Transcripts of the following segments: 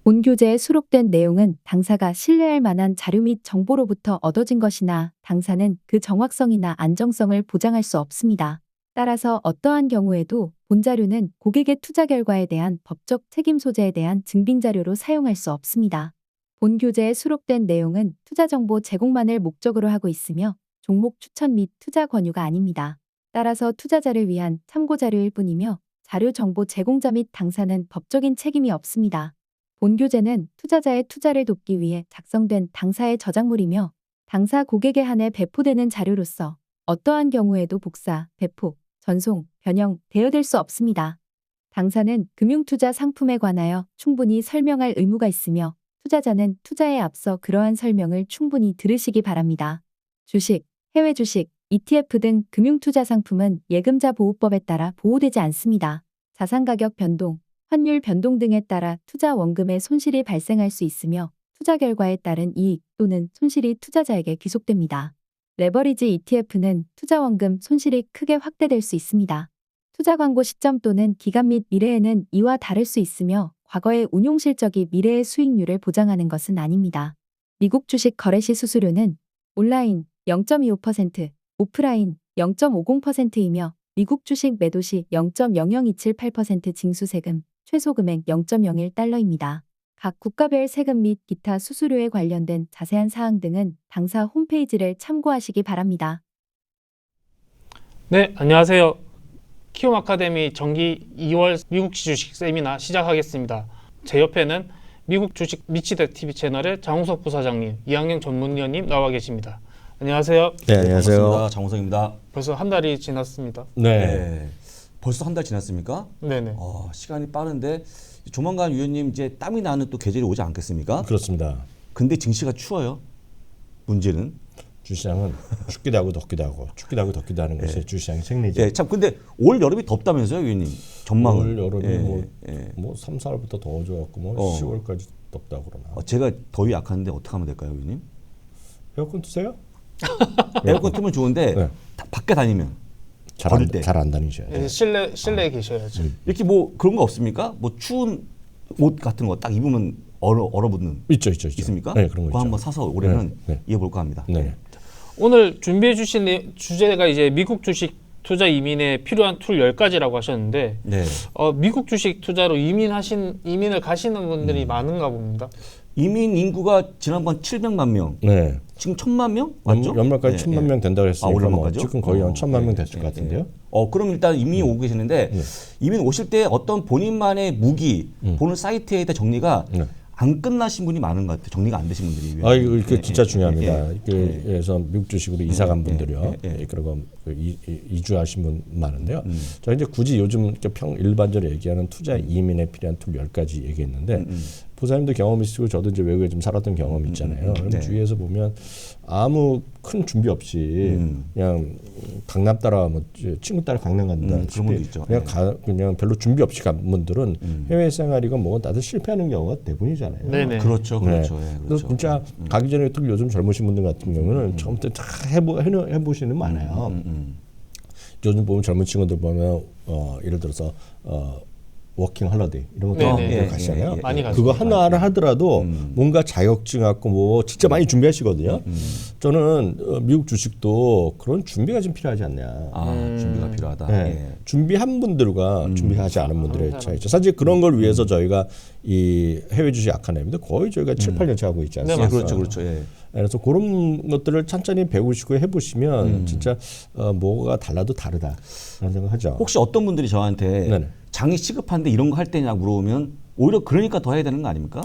본 교재에 수록된 내용은 당사가 신뢰할 만한 자료 및 정보로부터 얻어진 것이나 당사는 그 정확성이나 안정성을 보장할 수 없습니다. 따라서 어떠한 경우에도 본 자료는 고객의 투자 결과에 대한 법적 책임 소재에 대한 증빙 자료로 사용할 수 없습니다. 본 교재에 수록된 내용은 투자 정보 제공만을 목적으로 하고 있으며 종목 추천 및 투자 권유가 아닙니다. 따라서 투자자를 위한 참고 자료일 뿐이며 자료 정보 제공자 및 당사는 법적인 책임이 없습니다. 본 교재는 투자자의 투자를 돕기 위해 작성된 당사의 저작물이며 당사 고객에 한해 배포되는 자료로서 어떠한 경우에도 복사, 배포, 전송, 변형, 대여될 수 없습니다. 당사는 금융투자 상품에 관하여 충분히 설명할 의무가 있으며 투자자는 투자에 앞서 그러한 설명을 충분히 들으시기 바랍니다. 주식, 해외 주식, ETF 등 금융투자 상품은 예금자 보호법에 따라 보호되지 않습니다. 자산 가격 변동, 환율 변동 등에 따라 투자 원금에 손실이 발생할 수 있으며 투자 결과에 따른 이익 또는 손실이 투자자에게 귀속됩니다. 레버리지 ETF는 투자 원금 손실이 크게 확대될 수 있습니다. 투자 광고 시점 또는 기간 및 미래에는 이와 다를 수 있으며 과거의 운용 실적이 미래의 수익률을 보장하는 것은 아닙니다. 미국 주식 거래 시 수수료는 온라인 0.25%, 오프라인 0.50%이며 미국 주식 매도 시 0.00278% 징수세금, 최소 금액 0.01달러입니다. 각 국가별 세금 및 기타 수수료에 관련된 자세한 사항 등은 당사 홈페이지를 참고하시기 바랍니다. 네, 안녕하세요. 키움 아카데미 정기 2월 미국 주식 세미나 시작하겠습니다. 제 옆에는 미국 주식 미치덱 TV 채널의 장우석 부사장님, 이학영 전문위원님 나와 계십니다. 안녕하세요. 네, 안녕하세요. 반갑습니다. 장우성입니다. 벌써 한 달이 지났습니다. 네. 벌써 한 달 지났습니까? 네네. 시간이 빠른데 조만간 위원님 이제 땀이 나는 또 계절이 오지 않겠습니까? 그렇습니다. 근데 증시가 추워요. 문제는 주시장은 춥기도 하고 덥기도 하고 춥기도 하고 덥기도 하는 것이 주시장의 생리죠. 예, 참 근데 올 여름이 덥다면서요, 위원님? 전망은. 올 여름이 예. 뭐 3, 4월부터 더워져갖고 뭐 10월까지 덥다고 그러나. 제가 더위 약한데 어떻게 하면 될까요, 위원님? 에어컨 트세요? 에어컨 틀면 좋은데 네. 밖에 다니면 잘 안 다니셔야 돼요. 예, 실내에 계셔야죠. 이렇게 뭐 그런 거 없습니까? 뭐 추운 옷 같은 거 딱 입으면 얼어붙는 있죠. 있습니까? 네, 그런 거 그거 있죠. 한번 사서 올해는 네. 이어볼까 합니다. 네. 오늘 준비해 주신 주제가 이제 미국 주식 투자 이민에 필요한 툴 10가지라고 하셨는데 네. 미국 주식 투자로 이민을 가시는 분들이 많은가 봅니다. 이민 인구가 지난번 700만 명, 네. 지금 1000만 명 맞죠? 연말까지 네, 1000만 명 된다고 했으니까 뭐 올해까지요? 지금 거의 한 1000만 명 됐을 것 같은데요. 그럼 일단 이민이 오고 계시는데 이민 오실 때 어떤 본인만의 무기 보는 사이트에 대한 정리가 안 끝나신 분이 많은 것 같아요. 정리가 안 되신 분들이. 이거 진짜 중요합니다. 그래서 미국 주식으로 이사 간 분들이요. 그리고 이주하신 분 많은데요. 저 이제 굳이 요즘 일반적으로 얘기하는 투자 이민에 필요한 툴 10가지 얘기했는데 보사님도 경험 있으시고 저도 이제 외국에 좀 살았던 경험이 있잖아요. 그럼 주위에서 보면 아무 큰 준비 없이 그냥 강남 따라 뭐 친구 따라 강남 간다. 그런 분도 있죠. 그냥 별로 준비 없이 간 분들은 해외 생활이건 뭐건 다들 실패하는 경우가 대부분이잖아요. 네네. 그렇죠. 네. 그렇죠. 그래서 진짜 가기 전에 또 요즘 젊으신 분들 같은 경우는 처음부터 다 해보시는 많아요. 요즘 보면 젊은 친구들 보면 예를 들어서 워킹 홀리데이 이런 것도 가시잖아요. 많이 가죠. 그거 하나를 하더라도 뭔가 자격증 갖고 뭐 진짜 많이 준비하시거든요. 저는 미국 주식도 그런 준비가 좀 필요하지 않냐. 준비가 필요하다. 네. 준비한 분들과 준비하지 않은 분들의 차이죠. 사실 그런 걸 위해서 저희가 이 해외 주식 아카데미도 거의 저희가 7, 8년째 하고 있지 않습니까? 네, 그렇죠. 예. 그래서 그런 것들을 천천히 배우시고 해보시면 진짜 뭐가 달라도 다르다라는 생각하죠. 혹시 어떤 분들이 저한테 네네. 장이 시급한데 이런 거 할 때냐 물어보면 오히려 그러니까 더 해야 되는 거 아닙니까?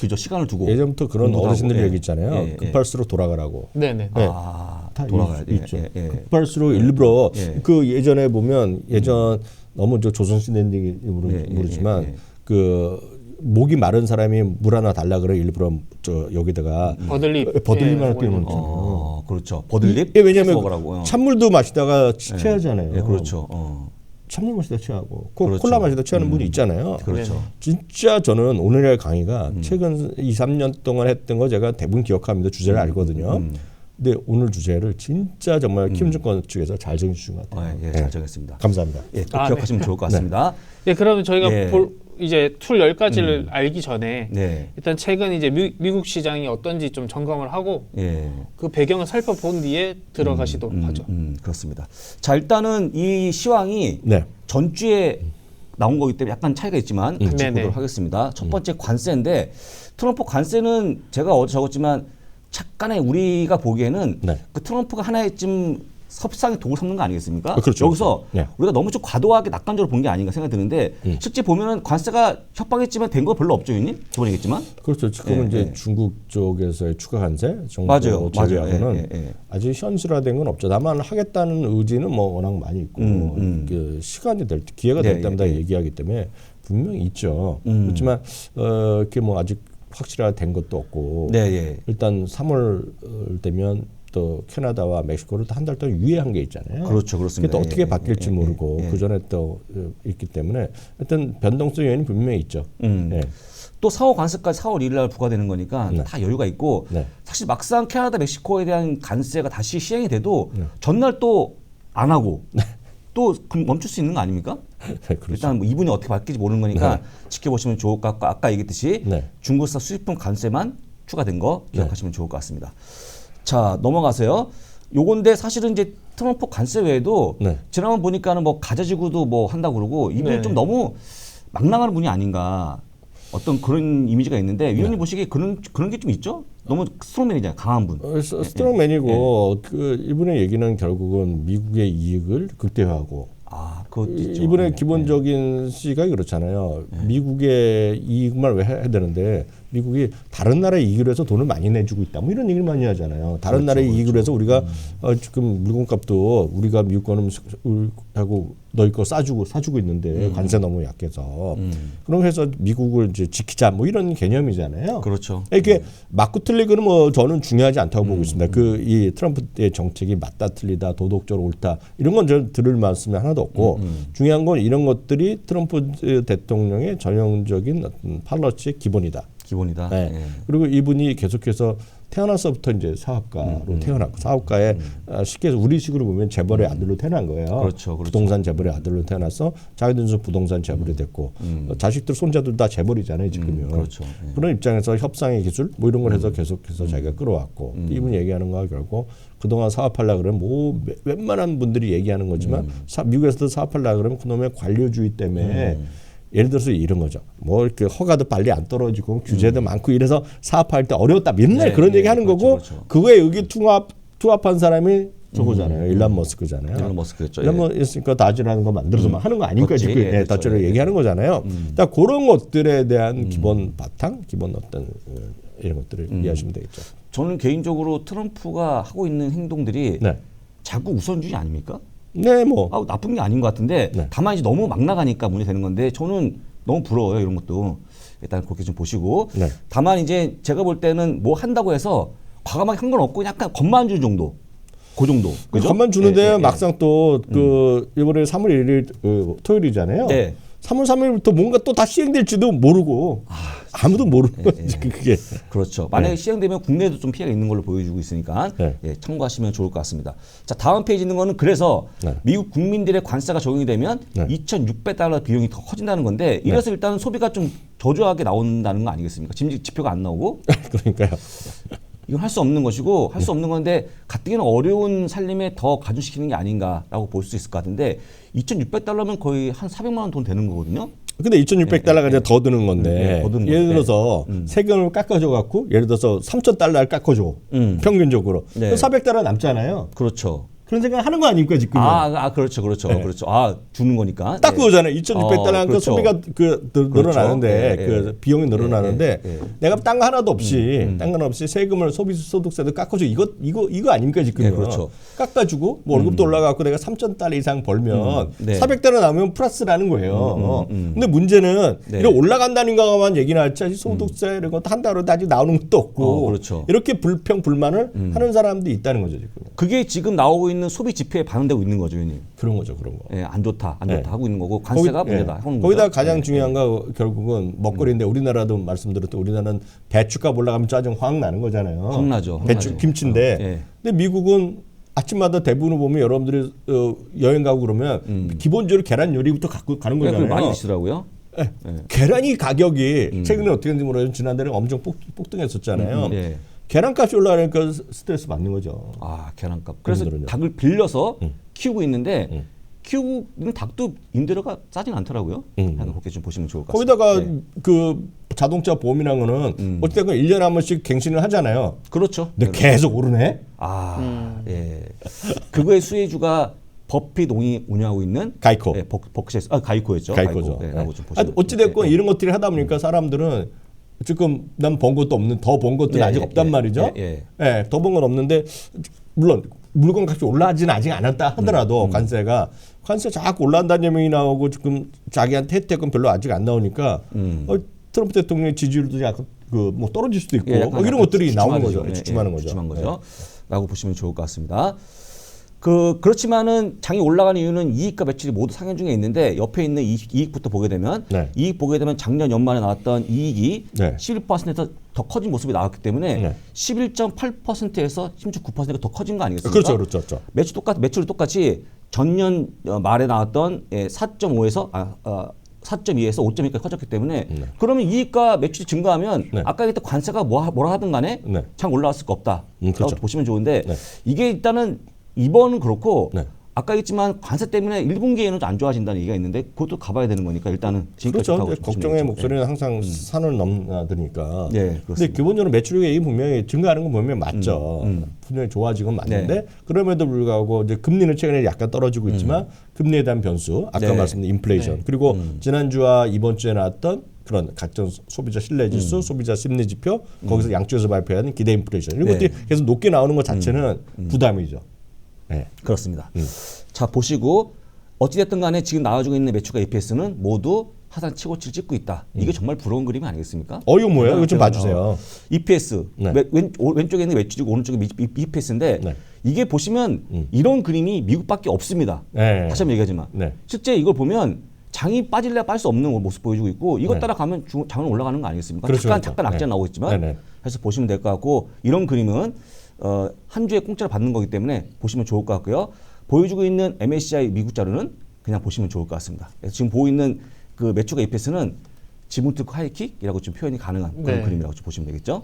그죠? 시간을 두고. 예전부터 그런 어르신들 얘기 있잖아요. 예. 급할수록 돌아가라고. 네네. 다 돌아가야 돼. 있죠. 급할수록 일부러 그 예전에 보면 너무 저 조선시대인지 모르지만 그 목이 마른 사람이 물 하나 달라 그래 일부러 저 여기다가 버들잎 하나 띄우는 거잖아요. 그렇죠. 버들잎? 왜냐하면 먹으라고. 찬물도 마시다가 취하잖아요. 그렇죠. 찬물 마시다 취하고 그렇죠. 콜라 마시다 취하는 분이 있잖아요. 그렇죠. 진짜 저는 오늘의 강의가 최근 2, 3년 동안 했던 거 제가 대부분 기억합니다. 주제를 알거든요. 근데 오늘 주제를 진짜 정말 키움증권 측에서 잘 정해 주신 것 같아요. 잘 정했습니다. 감사합니다. 꼭 기억하시면 좋을 것 같습니다. 그러면 저희가 이제 툴 10가지를 알기 전에 네. 일단 최근 이제 미국 시장이 어떤지 좀 점검을 하고 예. 그 배경을 살펴본 뒤에 들어가시도록 하죠. 그렇습니다. 자, 일단은 이 시황이 네. 전주에 나온 거기 때문에 약간 차이가 있지만 같이 네네. 보도록 하겠습니다. 첫 번째 관세인데 트럼프 관세는 제가 어제 적었지만 약간의 우리가 보기에는 네. 그 트럼프가 하나의 좀 섭상의 도구 삼는 거 아니겠습니까? 그렇죠. 여기서 네. 우리가 너무 좀 과도하게 낙관적으로 본 게 아닌가 생각이 드는데 실제 보면은 관세가 협박했지만 된 거 별로 없죠, 의원님? 저번이겠지만. 그렇죠. 지금은 예, 이제 예. 중국 쪽에서의 추가 관세 정부 맞아요. 제외하고는 예, 예, 예. 아직 현실화된 건 없죠. 다만 하겠다는 의지는 뭐 워낙 많이 있고 그 시간이 될 때, 기회가 될 네, 때마다 예, 예. 얘기하기 때문에 분명히 있죠. 그렇지만 그게 뭐 아직 확실화된 것도 없고 네, 예. 일단 3월 되면 또 캐나다와 멕시코를 한 달 동안 유예한 게 있잖아요. 그렇죠, 그렇습니다. 그게 또 어떻게 예, 바뀔지 예, 예, 모르고 예. 그 전에 또 있기 때문에 하여튼 변동성 요인이 분명히 있죠. 예. 또 4월 관세까지 4월 1일 날 부과되는 거니까 네. 다 여유가 있고 네. 사실 막상 캐나다, 멕시코에 대한 관세가 다시 시행이 돼도 전날 또 안 하고 또 멈출 수 있는 거 아닙니까? 그렇죠. 일단 뭐 이분이 어떻게 바뀔지 모르는 거니까 지켜보시면 좋을 것 같고 아까 얘기했듯이 네. 중국산 수입품 관세만 추가된 거 기억하시면 좋을 것 같습니다. 자, 넘어가세요. 요건데 사실은 이제 트럼프 관세 외에도 네. 지난번 보니까는 뭐 가자지구도 뭐 한다고 그러고 이분이 네네. 좀 너무 막 나가는 분이 아닌가 어떤 그런 이미지가 있는데 위원님 네. 보시기에 그런 게 좀 있죠? 너무 스트롱맨이잖아요. 강한 분. 스트롱맨이고 그 이분의 얘기는 결국은 미국의 이익을 극대화하고 아, 그것도 있죠. 이분의 네. 기본적인 시각이 그렇잖아요. 미국의 이익만 왜 해야 되는데 미국이 다른 나라의 이익을 해서 돈을 많이 내주고 있다. 뭐 이런 얘기를 많이 하잖아요. 다른 그렇죠, 나라의 이익을 해서 우리가 지금 물건값도 우리가 미국 거는 하고 너희 거 사주고 있는데 관세 너무 약해서 그럼 해서 미국을 이제 지키자 뭐 이런 개념이잖아요. 그렇죠. 이게 맞고 틀리고는 뭐 저는 중요하지 않다고 보고 있습니다. 그 이 트럼프의 정책이 맞다 틀리다 도덕적으로 옳다 이런 건 저는 들을 말씀이 하나도 없고 중요한 건 이런 것들이 트럼프 대통령의 전형적인 어떤 팔러치의 기본이다. 기본이다. 네. 예. 그리고 이분이 계속해서 태어나서부터 이제 사업가로 태어났고 사업가의 쉽게 해서 우리식으로 보면 재벌의 아들로 태어난 거예요. 그렇죠, 그렇죠. 부동산 재벌의 아들로 태어나서 자기들도 부동산 재벌이 됐고 자식들 손자들 다 재벌이잖아요 지금요. 그렇죠. 예. 그런 입장에서 협상의 기술 뭐 이런 걸 해서 계속해서 자기가 끌어왔고 이분 얘기하는 거가 결국 그동안 사업하려 그러면 뭐 웬만한 분들이 얘기하는 거지만 미국에서도 사업하려 그러면 그놈의 관료주의 때문에 예를 들어서 이런 거죠. 뭐 이렇게 허가도 빨리 안 떨어지고 규제도 많고 이래서 사업할 때 어려웠다. 맨날 네, 그런 네, 얘기 하는 그렇죠, 거고 그렇죠. 그거에 투합한 사람이 저거잖아요. 일란 머스크잖아요. 일론 머스크였죠. 일란 머스크가 다지라는 거 만들어서 막 하는 거 아닐까 그렇지. 지금 예, 그렇죠. 다지를 예. 얘기하는 거잖아요. 그러니까 그런 것들에 대한 기본 바탕, 기본 어떤 이런 것들을 이해하시면 되겠죠. 저는 개인적으로 트럼프가 하고 있는 행동들이 네, 자꾸 우선주의 아닙니까? 네, 뭐 아, 나쁜 게 아닌 것 같은데 네. 다만 이제 너무 막 나가니까 문제 되는 건데 저는 너무 부러워요 이런 것도 일단 그렇게 좀 보시고 네. 다만 이제 제가 볼 때는 뭐 한다고 해서 과감하게 한 건 없고 약간 겁만 주는 정도 그 정도 그죠? 것만 주는데 예, 예, 예. 막상 또 그 이번에 3월 1일 토요일이잖아요. 네. 3월 3일부터 뭔가 또 다 시행될지도 모르고 아무도 모르는 거지 그게. 그렇죠. 만약에 네. 시행되면 국내에도 좀 피해가 있는 걸로 보여주고 있으니까 네. 예, 참고하시면 좋을 것 같습니다. 자, 다음 페이지 있는 거는 그래서 네. 미국 국민들의 관세가 적용이 되면 네. 2,600달러 비용이 더 커진다는 건데 이래서 일단은 소비가 좀 저조하게 나온다는 거 아니겠습니까? 지표가 안 나오고 그러니까요. 이건 할 수 없는 것이고 할 수 없는 건데 가뜩이나 어려운 살림에 더 가중시키는 게 아닌가라고 볼 수 있을 것 같은데 2,600달러면 거의 한 400만 원 돈 되는 거거든요. 근데 2,600달러가 이제 더 드는 건데 더 드는 예를 건데. 들어서 세금을 깎아줘 갖고 예를 들어서 3,000달러를 깎아줘 평균적으로 네. 400달러 남잖아요. 그렇죠. 그런 생각 하는 거 아닙니까 지금? 그렇죠. 네. 그렇죠. 아, 주는 거니까. 딱 예. 그거잖아요. 2,600달러니까 그렇죠. 소비가 늘어나는데 예, 예. 그 비용이 늘어나는데 예, 예. 내가 딴 거 하나도 없이 세금을 소비소득세도 깎아줘 이거 아닙니까 지금? 예, 그렇죠. 깎아주고 뭐 월급도 올라가고 내가 3,000달러 이상 벌면 네. 400달러 나오면 플러스라는 거예요. 근데 문제는 네. 이런 올라간다는 것만 얘기는 할지 소득세 이런 것도 한 달로 아직 나오는 것도 없고 그렇죠. 이렇게 불평불만을 하는 사람도 있다는 거죠 지금. 그게 지금 나오고 있는 소비 지표에 반영되고 있는 거죠, 형님. 그런 거죠 그런 거. 예, 안 좋다 네. 하고 있는 거고 관세가 문제다 하는 거기다 거죠. 가장 예, 중요한 거 결국은 먹거리인데 우리나라도 말씀드렸던 우리나라는 배추값 올라가면 짜증 확 나는 거잖아요. 확 나죠. 배추 나죠. 김치인데. 예. 근데 미국은 아침마다 대부분 보면 여러분들이 여행 가고 그러면 기본적으로 계란 요리부터 갖고 가는 그걸 거잖아요. 많이 드시더라고요. 계란이 가격이 최근에 어떻게 됐는지 모르겠지만 지난달에 엄청 폭등했었잖아요. 계란값이 올라가니까 스트레스 받는 거죠. 아, 계란값. 그래서 그분들은요. 닭을 빌려서 키우고 있는데 키우고 있는 닭도 임대료가 싸진 않더라고요. 그렇게 좀 보시면 좋을 것 같습니다. 거기다가 그 자동차 보험이라는 거는 어쨌든 1년에 한 번씩 갱신을 하잖아요. 그렇죠. 근데 계속 오르네. 예. 그거의 수혜주가 버핏 운영하고 있는 가이코. 예, 가이코였죠. 가이코죠. 예, 라고 좀 보시면 어찌됐건 예, 이런 것들이 하다 보니까 사람들은 지금 난 번 것도 없는 더 번 것들이 아직 없단 말이죠. 더 번 건 없는데 물론 물건 값이 올라가지는 아직 않았다 하더라도 관세 자꾸 올라간다는 얘기 나오고 지금 자기한테 혜택은 별로 아직 안 나오니까 트럼프 대통령의 지지율도 약간 뭐 떨어질 수도 있고 이런 것들이 나오는 거죠. 주춤하는 거죠. 주춤한 거죠. 라고 보시면 좋을 것 같습니다. 그렇지만은 장이 올라가는 이유는 이익과 매출이 모두 상향 중에 있는데 옆에 있는 이익부터 보게 되면 이익 보게 되면 작년 연말에 나왔던 이익이 11%에서 더 커진 모습이 나왔기 때문에 11.8%에서 심지어 9%가 더 커진 거 아니겠습니까? 그렇죠. 매출이 똑같이 전년 말에 나왔던 4.5에서 4.2에서 5.2까지 커졌기 때문에 그러면 이익과 매출이 증가하면 아까 얘기했던 관세가 뭐라 하든 간에 장 올라갈 수가 없다. 라고 보시면 좋은데 이게 일단은 이번은 그렇고 아까 했지만 관세 때문에 1분기에는 안 좋아진다는 얘기가 있는데 그것도 가봐야 되는 거니까 일단은 그렇죠. 걱정의 목소리는 항상 산을 넘나드니까. 네, 근데 기본적으로 매출액이 분명히 증가하는 건 분명히 맞죠. 분명히 좋아지건 맞는데 그럼에도 불구하고 이제 금리는 최근에 약간 떨어지고 있지만 금리에 대한 변수, 아까 말씀드린 인플레이션 그리고 지난주와 이번 주에 나왔던 그런 각종 소비자 신뢰지수, 소비자 심리지표 거기서 양쪽에서 발표하는 기대 인플레이션 이런 것들이 계속 높게 나오는 것 자체는 부담이죠. 네. 그렇습니다. 자 보시고 어찌됐든 간에 지금 나와주고 있는 매출과 EPS는 모두 하단 최고치를 찍고 있다. 이게 정말 부러운 그림이 아니겠습니까? 이거 뭐예요? 이거 좀 봐주세요. EPS 왼쪽에 있는 매출이고 오른쪽에 EPS인데 이게 보시면 이런 그림이 미국밖에 없습니다. 다시 한번 얘기하지만 실제 이걸 보면 장이 빠질래 빠질 수 없는 모습 보여주고 있고 이것 따라가면 장은 올라가는 거 아니겠습니까? 잠깐 악재 나오고 있지만 해서 보시면 될 것 같고 이런 그림은 한 주에 공짜로 받는 거기 때문에 보시면 좋을 것 같고요. 보여주고 있는 MSCI 미국 자료는 그냥 보시면 좋을 것 같습니다. 그래서 지금 보고 있는 그 매출과 EPS는 지문 특허 하이킥이라고 좀 표현이 가능한 그런 그림이라고 좀 보시면 되겠죠.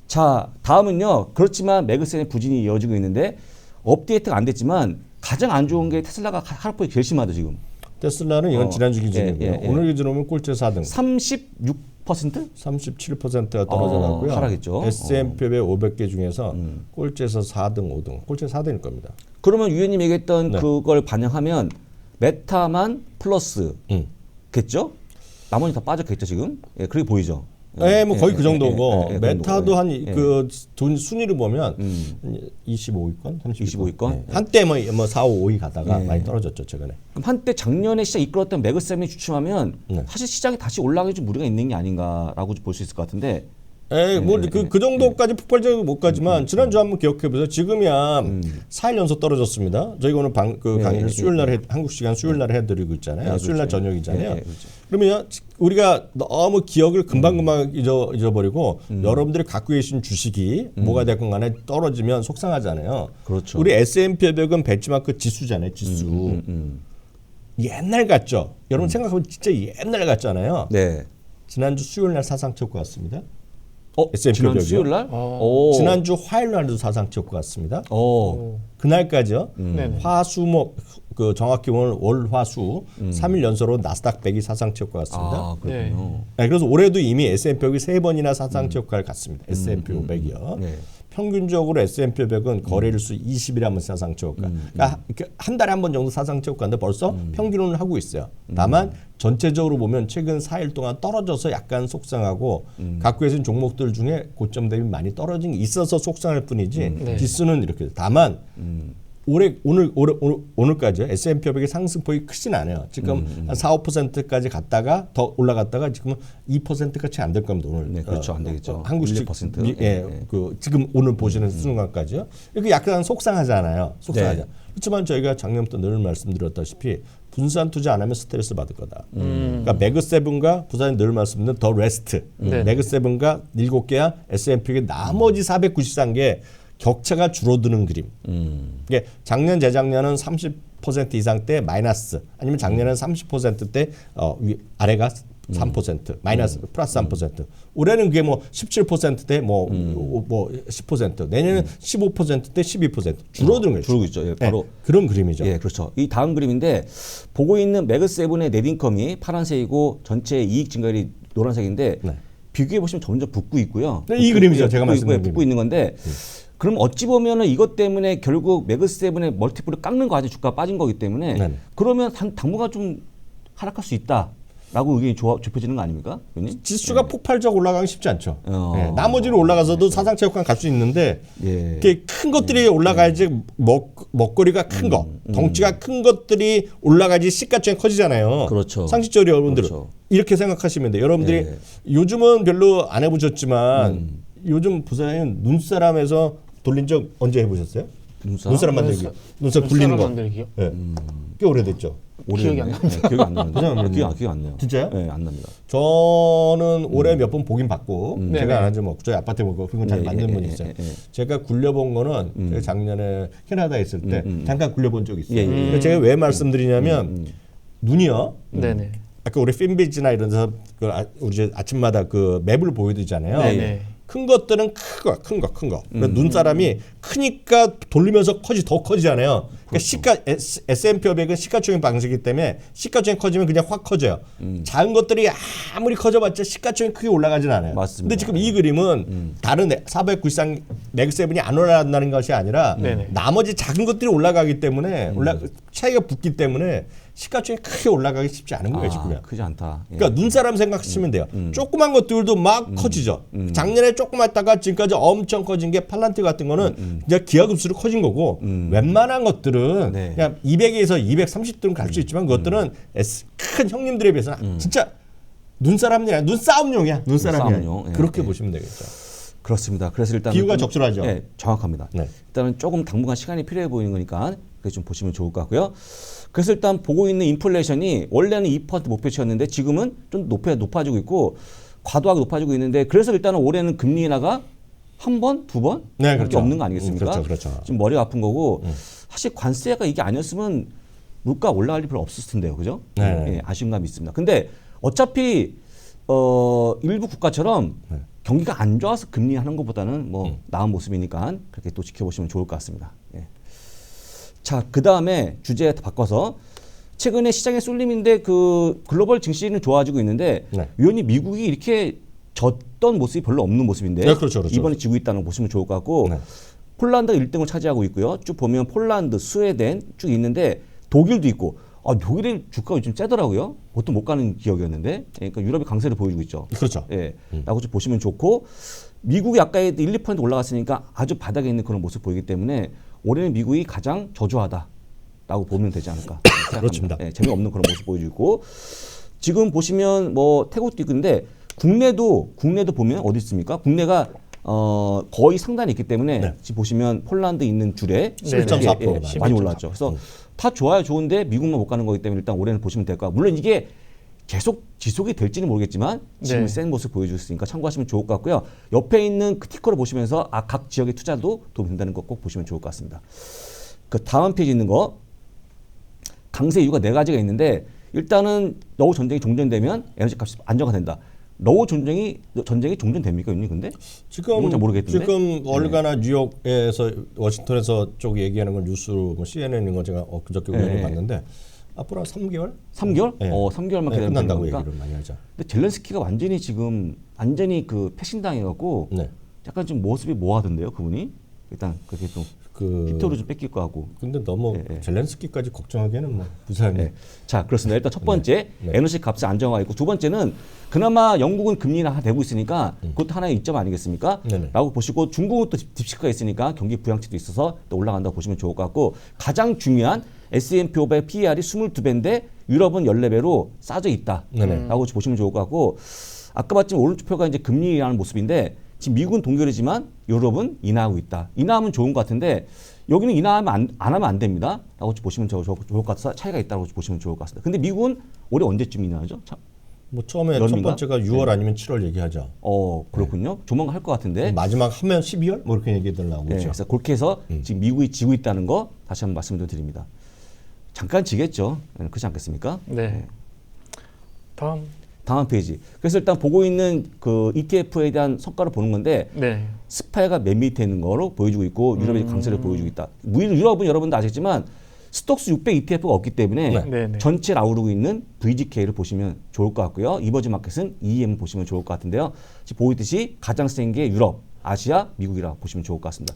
자 다음은요. 그렇지만 매그센의 부진이 이어지고 있는데 업데이트가 안 됐지만 가장 안 좋은 게 테슬라가 하락폭이 제일 심하다 지금. 테슬라는 이건 지난주 기준이고요. 오늘 기준으로 보면 꼴찌 4등. 37%가 떨어져가고요. 하락했죠. S&P 500개 중에서 꼴찌에서 4등, 5등. 꼴찌 4등일 겁니다. 그러면 위원님 얘기했던 그걸 반영하면 메타만 플러스겠죠? 나머지 다 빠졌겠죠 지금? 그렇게 보이죠? 뭐 거의 그 정도고 메타도 한 그 돈 순위를 보면 25위권, 25위권. 한때 뭐 4, 5, 5위 가다가 많이 떨어졌죠 최근에. 그럼 한때 작년에 시장 이끌었던 매그셈이 주춤하면 사실 시장이 다시 올라가기 좀 무리가 있는 게 아닌가라고 볼 수 있을 것 같은데. 그 정도까지 폭발적으로 못 가지만 지난주 한번 기억해 보세요. 지금이야 4일 연속 떨어졌습니다. 저희가 오늘 강의를 수요일 날 한국 시간 수요일 날 해드리고 있잖아요. 수요일 날 저녁이잖아요. 그러면 우리가 너무 기억을 금방금방 잊어버리고 여러분들이 갖고 계신 주식이 뭐가 됐건 간에 떨어지면 속상하잖아요. 그렇죠. 우리 S&P 500은 벤치마크 지수잖아요. 지수. 옛날 같죠. 여러분 생각하면 진짜 옛날 같잖아요. 지난주 수요일 날 사상 최고 같습니다. S&P 지난 500이요? 수요일 날? 지난주 화요일 날도 사상 최고 같습니다. 그날까지요. 화수목 정확히 오늘 월화수 3일 연속으로 나스닥 100이 사상 최고 같습니다. 그렇군요. 그래서 올해도 이미 S&P 500이 3번이나 사상 최고를 갔습니다. S&P 500이요. 평균적으로 S&P 500은 거래일수 20일에 한 번 사상 최고가. 그러니까 한 달에 한 번 정도 사상 최고가인데 벌써 평균을 하고 있어요. 다만 전체적으로 보면 최근 4일 동안 떨어져서 약간 속상하고 갖고 계신 종목들 중에 고점 대비 많이 떨어진 게 있어서 속상할 뿐이지 지수는 이렇게. 다만 오늘까지요. S&P 500의 상승폭이 크진 않아요. 지금 한 4, 5%까지 갔다가 더 올라갔다가 지금은 2%가 채 안 될 겁니다. 오늘. 그렇죠. 안 되겠죠. 한국식 1%. 지금 오늘 보시는 순간까지요. 이렇게 약간 속상하잖아요. 속상하죠. 그렇지만 저희가 작년부터 늘 말씀드렸다시피 분산 투자 안 하면 스트레스 받을 거다. 그러니까 매그7과 부산이 늘 말씀드린 더 레스트. 매그7과 7개야 S&P의 나머지 493개 격차가 줄어드는 그림. 이게 작년 재작년은 30% 이상 때 마이너스 아니면 작년에는 30%대 아래가 3% 마이너스 플러스 3%. 올해는 그게 뭐 17%대 뭐 10% 내년에는 15%대 12% 줄어드는 거죠. 줄고 있죠. 예, 바로 그런 그림이죠. 예, 그렇죠. 이 다음 그림인데 보고 있는 매그7의 넷인컴이 파란색이고 전체 이익 증가율이 노란색인데 비교해 보시면 점점 붙고 있고요. 이 그림이죠. 제가 말씀드린 붙고 있는 건데 그럼 어찌 보면은 이것 때문에 결국 매그7의 멀티플을 깎는 거 아직 주가가 빠진 거기 때문에 그러면 당분간 좀 하락할 수 있다. 라고 의견이 좁혀지는 거 아닙니까? 지수가 폭발적 올라가기 쉽지 않죠. 나머지는 올라가서도 사상체육관 갈 수 있는데 큰 것들이 올라가야지 먹거리가 큰 거, 덩치가 큰 것들이 올라가야지 시가총이 커지잖아요. 그렇죠. 상식적으로 여러분들은 이렇게 생각하시면 돼요. 여러분들이 요즘은 별로 안 해보셨지만 요즘 부산에 눈사람에서 돌린 적 언제 해보셨어요? 눈사람 만들기. 눈사람 굴리는 거. 만들기요? 꽤 오래됐죠. 기억이 안 납니다. 기억이 안 나는데. 기억이 안 나요. 진짜요? 네, 안 납니다. 저는 올해 몇 번 보긴 봤고 제가 안 한 줄 저희 아파트에 보고 그건 잘 만든 분이 있어요. 제가 굴려본 거는 제가 작년에 캐나다에 있을 때 잠깐 굴려본 적이 있어요. 근데 제가 왜 말씀드리냐면 눈이요. 네네. 아까 우리 핀비즈나 이런 데서 우리 아침마다 그 맵을 보여드리잖아요. 네네. 큰 것들은 큰 거. 눈사람이 크니까 돌리면서 더 커지잖아요. 그러니까 시가 S&P 500은 시가총액 방식이기 때문에 시가총액 커지면 그냥 확 커져요. 작은 것들이 아무리 커져봤자 시가총액 크게 올라가진 않아요. 맞습니다. 근데 지금 이 그림은 다른 493 매그7이 안 올라간다는 것이 아니라 나머지 작은 것들이 올라가기 때문에 차이가 붙기 때문에 시가총액이 크게 올라가기 쉽지 않은 거예요. 지금. 크지 않다. 그러니까 눈사람 생각하시면 돼요. 조그만 것들도 막 커지죠. 작년에 조그맣다가 지금까지 엄청 커진 게 팔란트 같은 거는 그냥 기하급수로 커진 거고 웬만한 것들은 그냥 200에서 230도는 갈 수 있지만 그것들은 큰 형님들에 비해서는 진짜 눈사람이 아니라 눈싸움용이야. 눈싸움용. 그렇게 보시면 되겠죠. 그렇습니다. 그래서 일단 비유가 적절하죠. 네, 정확합니다. 일단은 조금 당분간 시간이 필요해 보이는 거니까 그래서 좀 보시면 좋을 것 같고요. 그래서 일단 보고 있는 인플레이션이 원래는 2% 목표치였는데 지금은 좀 높아지고 있고 과도하게 높아지고 있는데 그래서 일단은 올해는 금리 인하가 한 번, 두 번 밖에 없는 거 아니겠습니까? 그렇죠. 지금 머리가 아픈 거고 사실 관세가 이게 아니었으면 물가 올라갈 일 별로 없었을 텐데요, 그죠? 예, 아쉬운 감이 있습니다. 근데 어차피 일부 국가처럼 경기가 안 좋아서 금리 하는 것보다는 뭐 나은 모습이니까 그렇게 또 지켜보시면 좋을 것 같습니다. 예. 자, 그 다음에 주제 바꿔서 최근에 시장의 쏠림인데 그 글로벌 증시는 좋아지고 있는데 위원님 미국이 이렇게 졌던 모습이 별로 없는 모습인데 그렇죠. 이번에 지고 있다는 거 보시면 좋을 것 같고 폴란드가 1등을 차지하고 있고요. 쭉 보면 폴란드, 스웨덴 쭉 있는데 독일도 있고 독일의 주가가 요즘 세더라고요. 보통 못 가는 기억이었는데 그러니까 유럽의 강세를 보여주고 있죠. 그렇죠. 예, 라고 좀 보시면 좋고 미국이 아까 1, 2% 올라갔으니까 아주 바닥에 있는 그런 모습 보이기 때문에 올해는 미국이 가장 저조하다라고 보면 되지 않을까 그렇습니다. 예, 재미없는 그런 모습 보여주고 지금 보시면 뭐 태국도 있는데 국내도 보면 어디 있습니까? 국내가 거의 상단에 있기 때문에 지금 보시면 폴란드 있는 줄에 11.4% 많이 올랐죠. 그래서 다 좋아요, 좋은데 미국만 못 가는 거기 때문에 일단 올해는 보시면 될 거야. 물론 이게 계속 지속이 될지는 모르겠지만 지금 센 모습 보여주셨으니까 참고하시면 좋을 것 같고요. 옆에 있는 그 티커를 보시면서 각 지역의 투자도 도움이 된다는 거 꼭 보시면 좋을 것 같습니다. 그 다음 페이지 있는 거 강세 이유가 4가지가 있는데 일단은 러우 전쟁이 종전되면 에너지 값이 안정화된다. 러우 전쟁이 종전됩니까, 윤님? 근데 지금 잘 모르겠던데. 지금 월가나 뉴욕에서 워싱턴에서 쪽 얘기하는 건 뉴스로 뭐 CNN인 거 제가 그저께 우연히 봤는데 앞으로 한 3개월? 3개월? 3개월만 기다리면 끝난다고 되니까. 얘기를 많이 하죠. 근데 젤렌스키가 완전히 그 패신당해갖고 약간 좀 모습이 모호하던데요, 그분이? 일단 그렇게 좀 휘토를 좀 뺏길 거 하고. 근데 너무 젤렌스키까지 걱정하기에는 뭐 부산이. 자, 그렇습니다. 일단 첫 번째 에너지 값의 안정화 있고 두 번째는 그나마 영국은 금리 인하 되고 있으니까 그것도 하나의 이점 아니겠습니까? 라고 보시고 중국은 또 딥시크가 있으니까 경기 부양치도 있어서 또 올라간다고 보시면 좋을 것 같고 가장 중요한 S&P 500 PER이 22배인데 유럽은 14배로 싸져 있다. 라고 보시면 좋을 것 같고 아까 봤지만 오른쪽 표가 이제 금리 인하하는 모습인데 지금 미국은 동결이지만 유럽은 인하하고 있다. 인하하면 좋은 것 같은데 여기는 인하하면 안 하면 안 됩니다. 라고 보시면 좋을 것 같아서 차이가 있다고 보시면 좋을 것 같습니다. 근데 미국은 올해 언제쯤 인하하죠? 뭐 처음에 첫 번째가 6월 아니면 7월 얘기하죠. 그렇군요. 조만간 할 것 같은데. 마지막 하면 12월? 뭐 이렇게 얘기들 나오고 있죠. 그래서 그렇게 해서 지금 미국이 지고 있다는 거 다시 한번 말씀 좀 드립니다. 잠깐 지겠죠. 그렇지 않겠습니까? 네. 다음 페이지. 그래서 일단 보고 있는 그 ETF에 대한 성과를 보는 건데 네. 스파이가 맨 밑에 있는 거로 보여주고 있고 유럽의 강세를 보여주고 있다. 유럽은 여러분도 아시겠지만 스톡스 600 ETF가 없기 때문에 네. 전체를 아우르고 있는 VGK를 보시면 좋을 것 같고요. 이버징 마켓은 EM 보시면 좋을 것 같은데요. 지금 보이듯이 가장 센 게 유럽, 아시아, 미국이라 보시면 좋을 것 같습니다.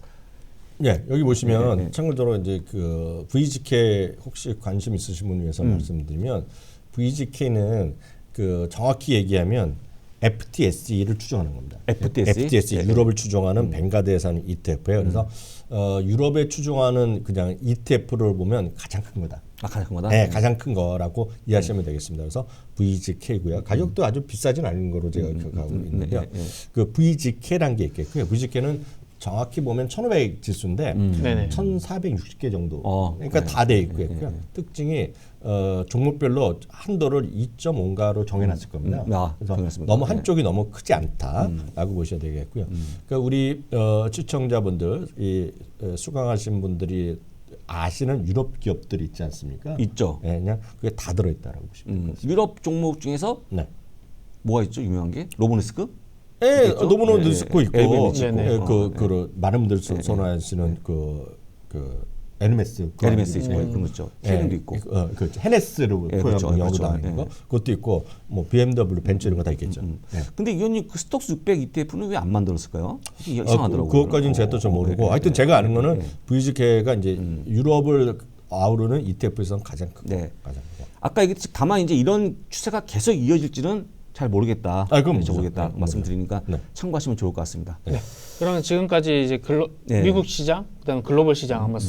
네, 여기 보시면 참고로 이제 그 VGK 혹시 관심 있으신 분 위해서 말씀드리면 VGK는 그 정확히 얘기하면 FTSE를 추정하는 겁니다. FTSE 유럽을 추정하는 뱅가드에 사는 ETF예요. 그래서 유럽에 추정하는 그냥 ETF를 보면 가장 큰 거다. 아, 가장 큰 거다? 네, 가장 큰 거라고 이해하시면 되겠습니다. 그래서 VGK고요. 가격도 아주 비싸진 않은 거로 제가 기억하고 있는데요. 그 VGK라는 게 있겠고요. VGK는 정확히 보면 1500 지수인데 1460개 정도. 그러니까 다 돼 있고요. 특징이 종목별로 한도를 2.5가로 정해놨을 겁니다. 그래서 너무 한쪽이 너무 크지 않다라고 보셔야 되겠고요. 그러니까 우리 시청자분들, 이 수강하신 분들이 아시는 유럽 기업들이 있지 않습니까? 있죠. 네, 그냥 그게 다 들어있다라고 보시면 됩니다. 유럽 종목 중에서 뭐가 있죠? 유명한 게? 로보네스크? 예, 노브노디스코 있고, 있고. 많은 분들 선호하시는 그 에르메스 있고, 그런 거 있죠. 케이링도 있고, 그렇죠. 헤네스로 영어로 나오는 거, 그것도 있고, 뭐 BMW, 벤츠 이런 거 다 있겠죠. 근데 이현님 그 스톡스 600 ETF는 왜 안 만들었을까요? 이게 이상하더라고요. 그것까지는 제가 또 좀 모르고, 하여튼 제가 아는 거는 VGK가 이제 유럽을 아우르는 ETF에서는 가장 큰 거. 가장 큰 거. 아까 얘기했듯이 다만 이제 이런 추세가 계속 이어질지는 잘 모르겠다. 그럼 모르겠다. 말씀드리니까 참고하시면 좋을 것 같습니다. 그러면 지금까지 이제 미국 시장, 그다음 글로벌 시장 한번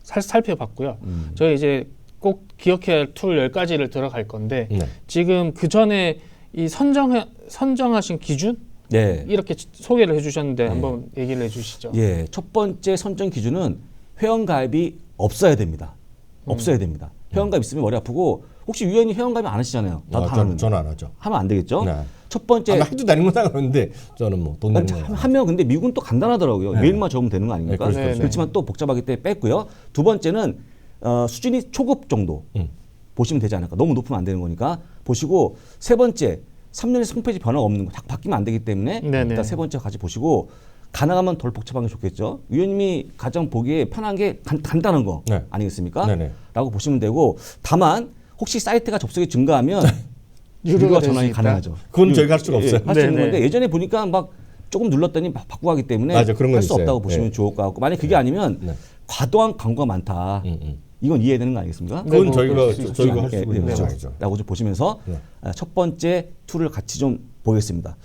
살펴봤고요. 저희 이제 꼭 기억해야 할 툴 10가지를 들어갈 건데 지금 그 전에 이 선정하신 기준 이렇게 소개를 해주셨는데 한번 얘기를 해주시죠. 첫 번째 선정 기준은 회원가입이 없어야 됩니다. 없어야 됩니다. 회원가입 있으면 머리 아프고 혹시 위원이 회원가입 안 하시잖아요. 나도 저는 안 하죠. 하면 안 되겠죠. 첫 번째 해도 되는 건 상관없는데 저는 뭐 돈 내는 거 하면 근데 미국은 또 간단하더라고요. 메일만 적으면 되는 거 아닙니까? 그렇지만 또 복잡하기 때문에 뺐고요. 두 번째는 수준이 초급 정도 보시면 되지 않을까. 너무 높으면 안 되는 거니까 보시고, 세 번째 3년에서 홈페이지 변화가 없는 거 바뀌면 안 되기 때문에 일단 세 번째 같이 보시고, 가능하면 덜 복잡한 게 좋겠죠. 위원님이 가장 보기에 편한 게 간단한 거 아니겠습니까? 라고 보시면 되고, 다만 혹시 사이트가 접속이 증가하면 유료가 전환이 가능하죠. 그건 저희가 할 수가 없어요. 할 수 있는 건데 예전에 보니까 막 조금 눌렀더니 막 바꾸고 하기 때문에 할 수 없다고 보시면 좋을 것 같고, 만약 그게 아니면 과도한 광고가 많다. 이건 이해해야 되는 거 아니겠습니까? 그건 저희가 할 수 있는 거죠. 라고 좀 보시면서 첫 번째 툴을 같이 좀 보겠습니다.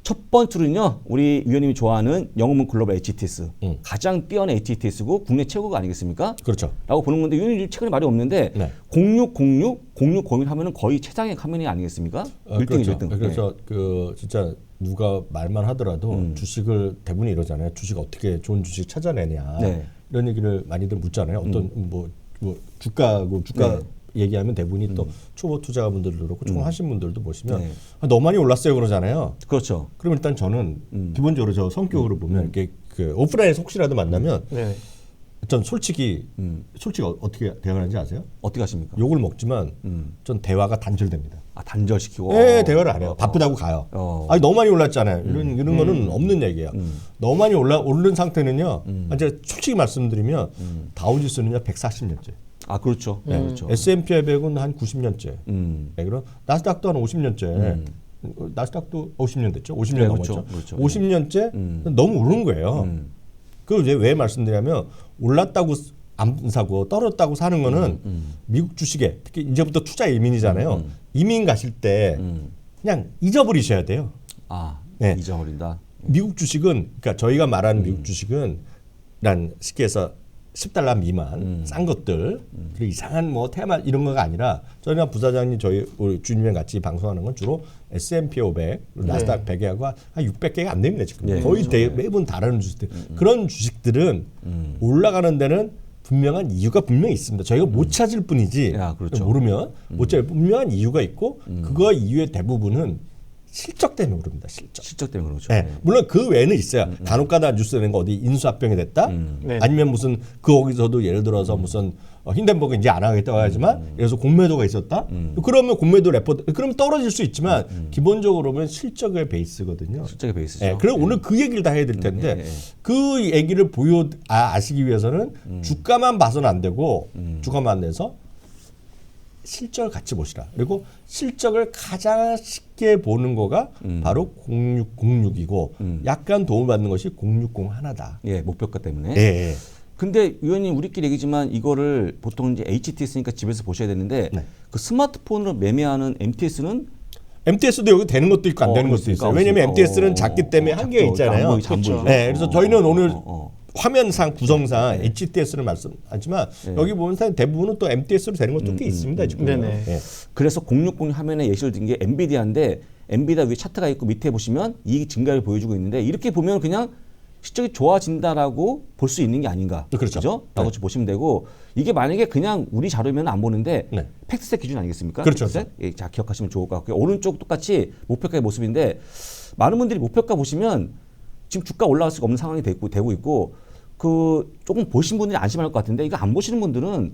첫 번째 툴은요, 우리 위원님이 좋아하는 영어문 글로벌 HTS. 가장 뛰어난 HTS고 국내 최고가 아니겠습니까? 그렇죠. 라고 보는 건데, 위원님 최근에 말이 없는데 0601 하면은 거의 최상의 화면이 아니겠습니까? 1등이죠, 1등. 그래서 그 진짜 누가 말만 하더라도 주식을 대부분 이러잖아요. 주식 어떻게 좋은 주식 찾아내냐. 이런 얘기를 많이들 묻잖아요. 어떤 뭐 주가 얘기하면 대부분이 또 초보 투자자분들도 그렇고 좀 하신 분들도 보시면 너무 많이 올랐어요 그러잖아요. 그렇죠. 그럼 일단 저는 기본적으로 저 성격으로 보면 이렇게 그 오프라인에서 혹시라도 만나면 전 솔직히 어떻게 대화하는지 아세요? 어떻게 하십니까? 욕을 먹지만 전 대화가 단절됩니다. 단절시키고? 네, 대화를 안 해요. 바쁘다고 가요. 아니 너무 많이 올랐잖아요. 이런 거는 없는 얘기예요. 너무 많이 오른 상태는요. 이제 솔직히 말씀드리면 다우지수는요 140년째. 그렇죠. 그렇죠. S&P 500은 한 90년째. 그럼 나스닥도 한 50년째. 나스닥도 50년 됐죠. 50년 넘었죠. 그렇죠. 50년째 너무 오른 거예요. 그걸 왜 말씀드리냐면 올랐다고 안 사고 떨어졌다고 사는 거는 미국 주식에 특히 이제부터 투자 이민이잖아요. 이민 가실 때 그냥 잊어버리셔야 돼요. 잊어버린다. 미국 주식은 그러니까 저희가 말하는 미국 주식은 난 쉽게 해서 $10 미만 싼 것들 그리고 이상한 뭐 테마 이런 거가 아니라 저희가 부사장님 저희 우리 주님이랑 같이 방송하는 건 주로 S&P 500 나스닥 100개하고 한 600개가 안 됩니다 지금. 거의 매번 다른 주식들. 그런 주식들은 올라가는 데는 분명한 이유가 분명히 있습니다. 저희가 못 찾을 뿐이지 모르면 못 찾을 분명한 이유가 있고 그거 이유의 대부분은 실적 때문에 오릅니다. 실적 때문에 그렇죠. 물론 그 외에는 있어요. 간혹가다 뉴스 내는 거 어디 인수합병이 됐다? 아니면 무슨 거기서도 예를 들어서 무슨 힌덴버그 이제 안 하겠다고 하지만 그래서 공매도가 있었다. 그러면 공매도 레포트 그러면 떨어질 수 있지만 기본적으로는 실적의 베이스거든요. 실적의 베이스죠. 네, 그럼 오늘 그 얘기를 다 해야 될 텐데 그 얘기를 아시기 위해서는 주가만 봐서는 안 되고 주가만 내서 실적을 같이 보시라. 그리고 실적을 가장 쉽게 보는 거가 바로 0606이고 약간 도움을 받는 것이 060 하나다. 예, 목표가 때문에. 예. 근데 위원님 우리끼리 얘기지만 이거를 보통 이제 HTS니까 집에서 보셔야 되는데 네. 그 스마트폰으로 매매하는 MTS는 MTS도 여기 되는 것도 있고 안 되는 것도 그렇습니까? 있어요. 왜냐하면 없습니까? MTS는 작기 때문에 한계가 있잖아요. 그렇죠. 네, 그래서 저희는 오늘 화면상 구성상 HTS를 말씀하지만 여기 보면 사실 대부분은 또 MTS로 되는 것도 꽤 있습니다. 지금. 네네. 예. 그래서 060 화면에 예시를 든 게 엔비디아인데 엔비디아 위에 차트가 있고 밑에 보시면 이익 증가를 보여주고 있는데 이렇게 보면 그냥 실적이 좋아진다라고 볼 수 있는 게 아닌가. 그렇죠. 라고 보시면 되고 이게 만약에 그냥 우리 자료면 안 보는데 네. 팩트셋 기준 아니겠습니까? 그렇죠. 팩트셋? 예, 자, 기억하시면 좋을 것 같고요. 오른쪽 똑같이 목표가의 모습인데 많은 분들이 목표가 보시면 지금 주가 올라갈 수가 없는 상황이 되고 있고 그 조금 보신 분들이 안심할 것 같은데 이거 안 보시는 분들은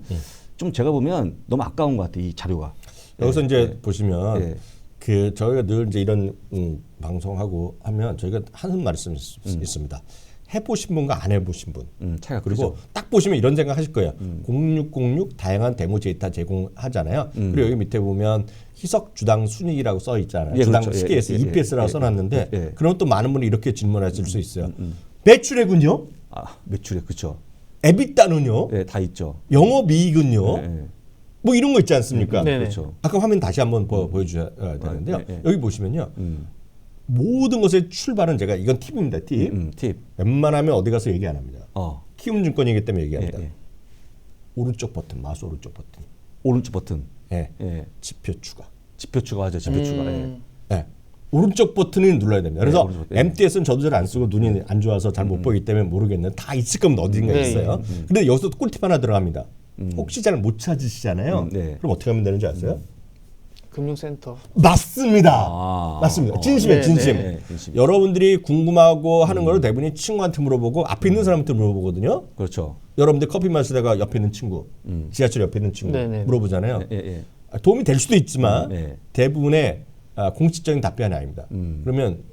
좀 제가 보면 너무 아까운 것 같아요. 이 자료가. 여기서 이제 보시면 그 저희가 늘 이제 이런 방송하고 하면 저희가 하는 말씀이 있습니다. 해보신 분과 안 해보신 분. 차이가 그리고 크죠. 딱 보시면 이런 생각 하실 거예요. 0606 다양한 데모 데이터 제공하잖아요. 그리고 여기 밑에 보면 희석 주당 순이익이라고 써 있잖아요. 예, 주당 그렇죠. 시계에서 EPS라고 써놨는데 그럼 또 많은 분이 이렇게 질문하실 수 있어요. 매출액은요? 매출액 그렇죠. 에비타는요? 네, 다 있죠. 영업이익은요? 뭐 이런 거 있지 않습니까? 네네. 그렇죠. 아까 화면 다시 한번 보여줘야 되는데요. 여기 보시면요. 모든 것의 출발은 제가 이건 팁입니다. 팁. 팁. 웬만하면 어디 가서 얘기 안 합니다. 키움증권이기 때문에 얘기합니다. 예. 오른쪽 버튼, 마우스 오른쪽 버튼. 오른쪽 버튼. 예. 예. 지표 추가. 지표 추가하죠. 지표 추가. 예. 예. 오른쪽 버튼을 눌러야 됩니다. 그래서 오른쪽 버튼. MTS는 저도 잘 안 쓰고 눈이 안 좋아서 잘 못 보기 때문에 모르겠는데 다 있을 거면 어딘가 네. 있어요. 근데 여기서 꿀팁 하나 들어갑니다. 혹시 잘 못 찾으시잖아요. 네. 그럼 어떻게 하면 되는지 아세요? 금융센터. 맞습니다. 맞습니다. 진심이에요, 네, 진심. 네, 진심. 여러분들이 궁금하고 하는 거를 대부분이 친구한테 물어보고 앞에 있는 사람한테 물어보거든요. 그렇죠. 여러분들 커피 마시다가 옆에 있는 친구, 지하철 옆에 있는 친구 네, 네. 물어보잖아요. 예. 도움이 될 수도 있지만 네. 대부분의 공식적인 답변이 아닙니다. 그러면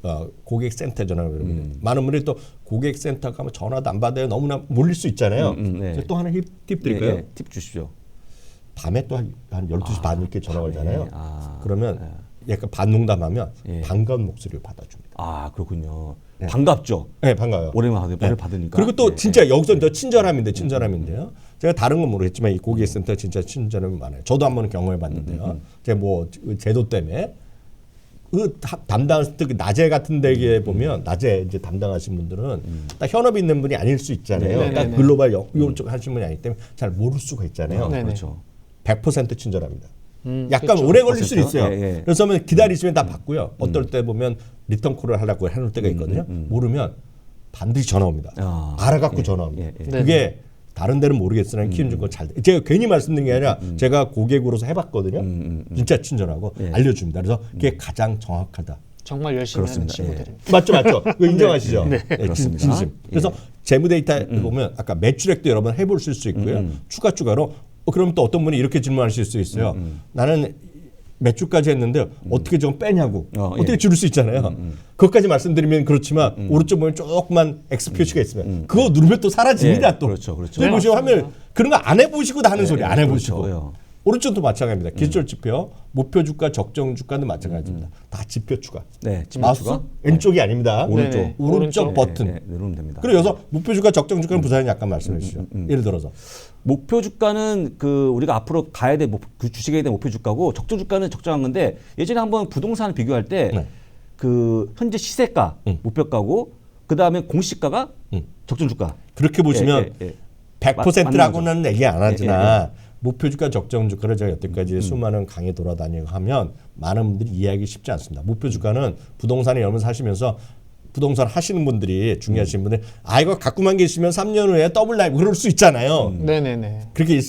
고객센터 전화를 그러면 많은 분들이 또 고객센터 가면 전화도 안 받아요. 너무나 몰릴 수 있잖아요. 네. 그래서 또 하나 팁 드릴까요? 예. 팁 주십시오. 밤에 또 한 12시 반 이렇게 전화가 오잖아요. 아. 그러면 약간 반농담하면 예. 반가운 목소리를 받아줍니다. 아, 그렇군요. 반갑죠. 네, 반가워요. 오랜만에 받으니까. 그리고 또 예. 진짜 여기서 더 친절함인데요. 제가 다른 건 모르겠지만 이 고객센터 진짜 친절함이 많아요. 저도 한번 경험해 봤는데요. 제가 뭐 제도 때문에 그 담당했을 때 낮에 같은 데에 보면 낮에 이제 담당하신 분들은 딱 현업에 있는 분이 아닐 수 있잖아요. 네네네. 딱 글로벌 이쪽 하신 분이 아니기 때문에 잘 모를 수가 있잖아요. 네네. 그렇죠. 100% 친절합니다. 약간 그렇죠. 오래 걸릴 수도 있어요. 예. 그래서 기다리시면 다 받고요. 어떨 때 보면 리턴 콜을 하려고 해놓을 때가 있거든요. 모르면 반드시 전화 옵니다. 알아갖고 전화 옵니다. 예. 그게 다른 데는 모르겠으나 키움증권 잘 돼. 제가 괜히 말씀드린 게 아니라 제가 고객으로서 해봤거든요. 진짜 친절하고 알려줍니다. 그래서 그게 가장 정확하다. 정말 열심히 하는 그렇습니다. 친구들입니다. 맞죠? 그거 인정하시죠? 네. 그렇습니다. 진심. 그래서 재무 데이터 보면 아까 매출액도 여러 번 해볼 수 있고요. 추가로 그럼 또 어떤 분이 이렇게 질문하실 수 있어요. 나는 매출까지 했는데 어떻게 좀 빼냐고. 어떻게 줄일 수 있잖아요. 그것까지 말씀드리면 그렇지만 오른쪽 보면 조그만 X 표시가 있으면 그거 누르면 또 사라집니다. 예. 또. 그렇죠. 저희 보시면 화면 그런 거 안 해보시고 하는 소리 안 해보시고. 그렇죠. 오른쪽도 마찬가지입니다. 기술 지표, 목표 주가, 적정 주가도 마찬가지입니다. 다 지표 추가. 네, 지표 마우스 추가? 왼쪽이 아닙니다. 네네. 오른쪽 버튼. 네, 누르면 됩니다. 그리고 여기서 목표 주가, 적정 주가는 부사님 약간 말씀해 주시죠. 예를 들어서 목표 주가는 그 우리가 앞으로 가야 될 그 주식에 대한 목표 주가고 적정 주가는 적정한 건데 예전에 한번 부동산을 비교할 때 그 현재 시세가 목표가고 그 다음에 공시가가 적정 주가. 그렇게 보시면 100%라고는 얘기 안 하지만 예. 목표 주가, 적정 주가를 제가 여태까지 수많은 강의 돌아다니고 하면 많은 분들이 이해하기 쉽지 않습니다. 목표 주가는 부동산에 여러분 사시면서 부동산 하시는 분들이 중요하신 분들 이거 갖고만 계시면 3년 후에 더블 라이브 그럴 수 있잖아요. 네네네. 그렇게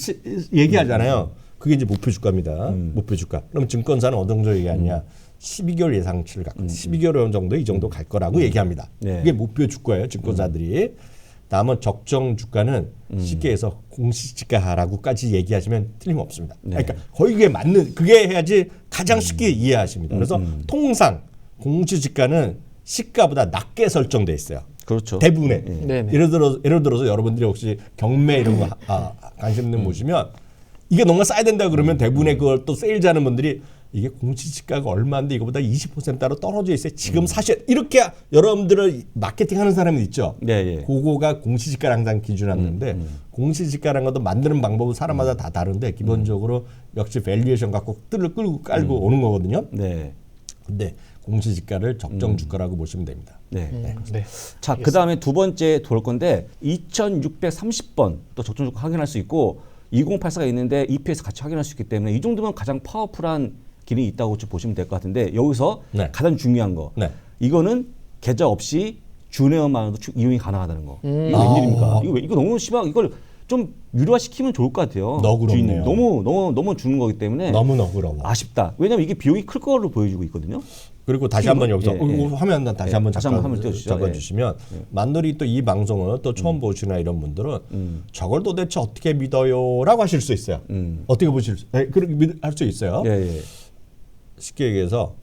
얘기하잖아요. 그게 이제 목표 주가입니다. 목표 주가. 그럼 증권사는 어느 정도 얘기하냐? 12개월 예상치를 갖고 12개월 정도 이 정도 갈 거라고 얘기합니다. 네. 그게 목표 주가예요. 증권사들이. 남은 적정 주가는 쉽게 해서 공시지가라고까지 얘기하시면 틀림없습니다. 네. 그러니까 거의 그게 맞는 그게 해야지 가장 쉽게 이해하십니다. 그래서 통상 공시지가는 시가보다 낮게 설정돼 있어요. 그렇죠. 대부분의 네네. 예를 들어서 여러분들이 혹시 경매 이런 거 관심 있는 보시면 이게 너무 싸야 된다 그러면 대부분의 그걸 또 세일즈하는 분들이 이게 공시지가가 얼마인데 이거보다 20%로 떨어져 있어요. 지금 사실 이렇게 여러분들을 마케팅하는 사람이 있죠. 네. 그거가 공시지가를 항상 기준하는데 공시지가라는 것도 만드는 방법은 사람마다 다 다른데 기본적으로 역시 밸류에이션 갖고 뜰을 끌고 깔고 오는 거거든요. 네. 근데 공시지가를 적정 주가라고 보시면 됩니다. 네. 네. 자, 그 다음에 두 번째 돌 건데 2630번 또 적정 주가 확인할 수 있고 2084가 있는데 EPS 같이 확인할 수 있기 때문에 이 정도면 가장 파워풀한 기능이 있다고 좀 보시면 될 것 같은데 여기서 네. 가장 중요한 거 네. 이거는 계좌 없이 준회원만으로도 이용이 가능하다는 거. 이거 웬일입니까? 이거 너무 심한 이걸 좀 유료화시키면 좋을 것 같아요. 너그럽네요. 너무 주는 거기 때문에 너무 너그러워. 아쉽다. 왜냐면 이게 비용이 클 거로 보여주고 있거든요. 그리고 다시 한번 여기서 화면 다시 한번 다시 한번 화면 띄워주시죠. 잠깐 주시면 만들이 또 이 방송을 또 처음 보시나 이런 분들은 저걸 도대체 어떻게 믿어요라고 하실 수 있어요. 어떻게 보실 수? 그렇게 할 수 있어요. 쉽게 얘기해서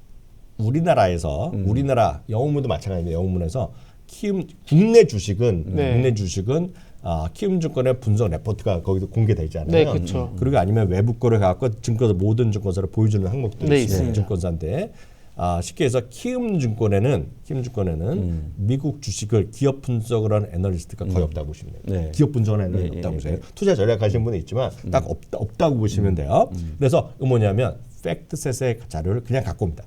우리나라에서 우리나라 영웅문도 마찬가지입니다. 영웅문에서 국내 주식은 키움증권의 분석 레포트가 거기도 공개되지 않아요. 네, 그렇죠. 그리고 아니면 외부 거래 갖고 증권사 모든 증권사를 보여주는 항목들이 네, 있어요. 있습니다. 증권사인데 쉽게 해서 키움증권에는 미국 주식을 기업 분석을 하는 애널리스트가 거의 없다고 보시면 돼요. 네. 기업 분석을 하는 애널리스트가 없다고 보세요. 투자 전략하시는 분이 있지만 딱 없다고 보시면 돼요. 그래서 뭐냐면 팩트셋의 자료를 그냥 갖고 옵니다.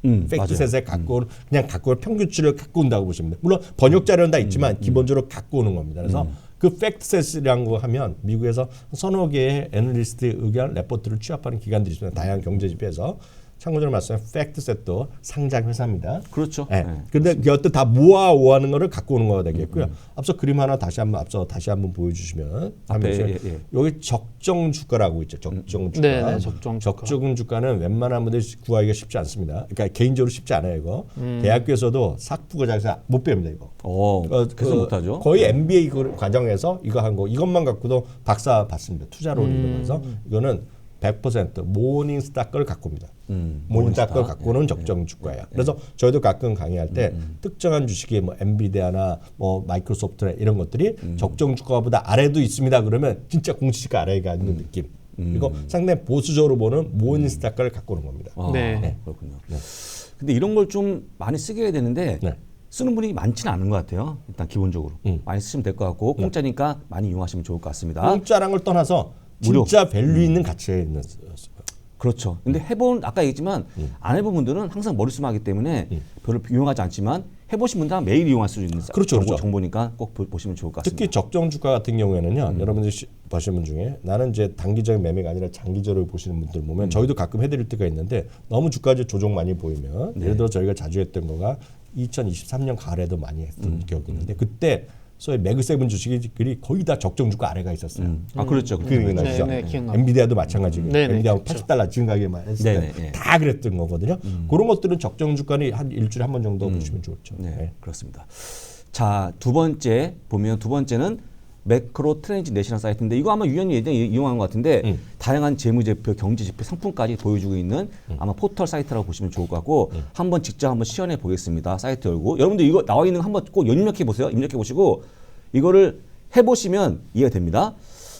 팩트셋에 그냥 갖고 평균치를 갖고 온다고 보시면 돼요. 물론 번역 자료는 다 있지만 기본적으로 갖고 오는 겁니다. 그래서 그 팩트셋이라는 거 하면 미국에서 서너 개의 애널리스트의 의견 레포트를 취합하는 기관들이 있습니다. 다양한 경제 지표에서 참고적으로 말씀하면 팩트셋도 상장 회사입니다. 그렇죠. 네. 그런데 그것도 다 모아오하는 거를 갖고 오는 거가 되겠고요. 앞서 그림 하나 다시 한번 보여주시면 여기 적정 주가라고 있죠. 적정 주가. 네, 적정 주가. 적정 주가는 웬만한 분들이 구하기가 쉽지 않습니다. 그러니까 개인적으로 쉽지 않아요. 이거 대학교에서도 삭부고자에서 못 배웁니다. 이거. 그래서 못하죠. 거의 MBA 과정에서 이거 한 거 이것만 갖고도 박사 받습니다. 투자론 이러면서 이거는 100% 모닝스타 걸 갖고 옵니다. 모닝스타 걸 갖고는 적정 주가예요. 그래서 저희도 가끔 강의할 때 특정한 주식이 뭐 엔비디아나 뭐 마이크로소프트나 이런 것들이 적정 주가보다 아래도 있습니다. 그러면 진짜 공시지가 아래가 있는 느낌. 이거 상당히 보수적으로 보는 모닝스타 걸 갖고 오는 겁니다. 네. 그렇군요. 근데 이런 걸 좀 많이 쓰게 해야 되는데 쓰는 분이 많지는 않은 것 같아요. 일단 기본적으로 많이 쓰시면 될 것 같고 공짜니까 많이 이용하시면 좋을 것 같습니다. 공짜란 걸 떠나서 진짜 밸류 있는 가치에 있는 그렇죠. 근데 아까 얘기했지만 안 해본 분들은 항상 머릿수만 하기 때문에 별로 이용하지 않지만 해보신 분들은 매일 이용할 수 있는 정보니까 꼭 보시면 좋을 것 같습니다. 특히 적정 주가 같은 경우에는요. 여러분들이 보시는 분 중에 나는 이제 단기적인 매매가 아니라 장기적으로 보시는 분들 보면 저희도 가끔 해드릴 때가 있는데 너무 주가지 조정 많이 보이면 예를 들어 저희가 자주 했던 거가 2023년 가을에도 많이 했던 기억이 있는데 그때 소위 매그세븐 주식들이 거의 다 적정 주가 아래가 있었어요. 그렇죠. 기억나시죠? 엔비디아도 마찬가지고 엔비디아 80달러 지금 가격만 했을 때 다 그랬던 거거든요. 그런 것들은 적정 주가는 한 일주일에 한 번 정도 보시면 좋죠. 그렇습니다. 자, 두 번째는 매크로 트렌지 넷이라는 사이트인데 이거 아마 유연히 예전에 이용한 것 같은데 다양한 재무제표, 경제지표, 상품까지 보여주고 있는 아마 포털 사이트라고 보시면 좋을 것 같고 직접 한번 시연해 보겠습니다. 사이트 열고 여러분들 이거 나와 있는 거 한번 꼭 입력해 보세요. 입력해 보시고 이거를 해보시면 이해가 됩니다.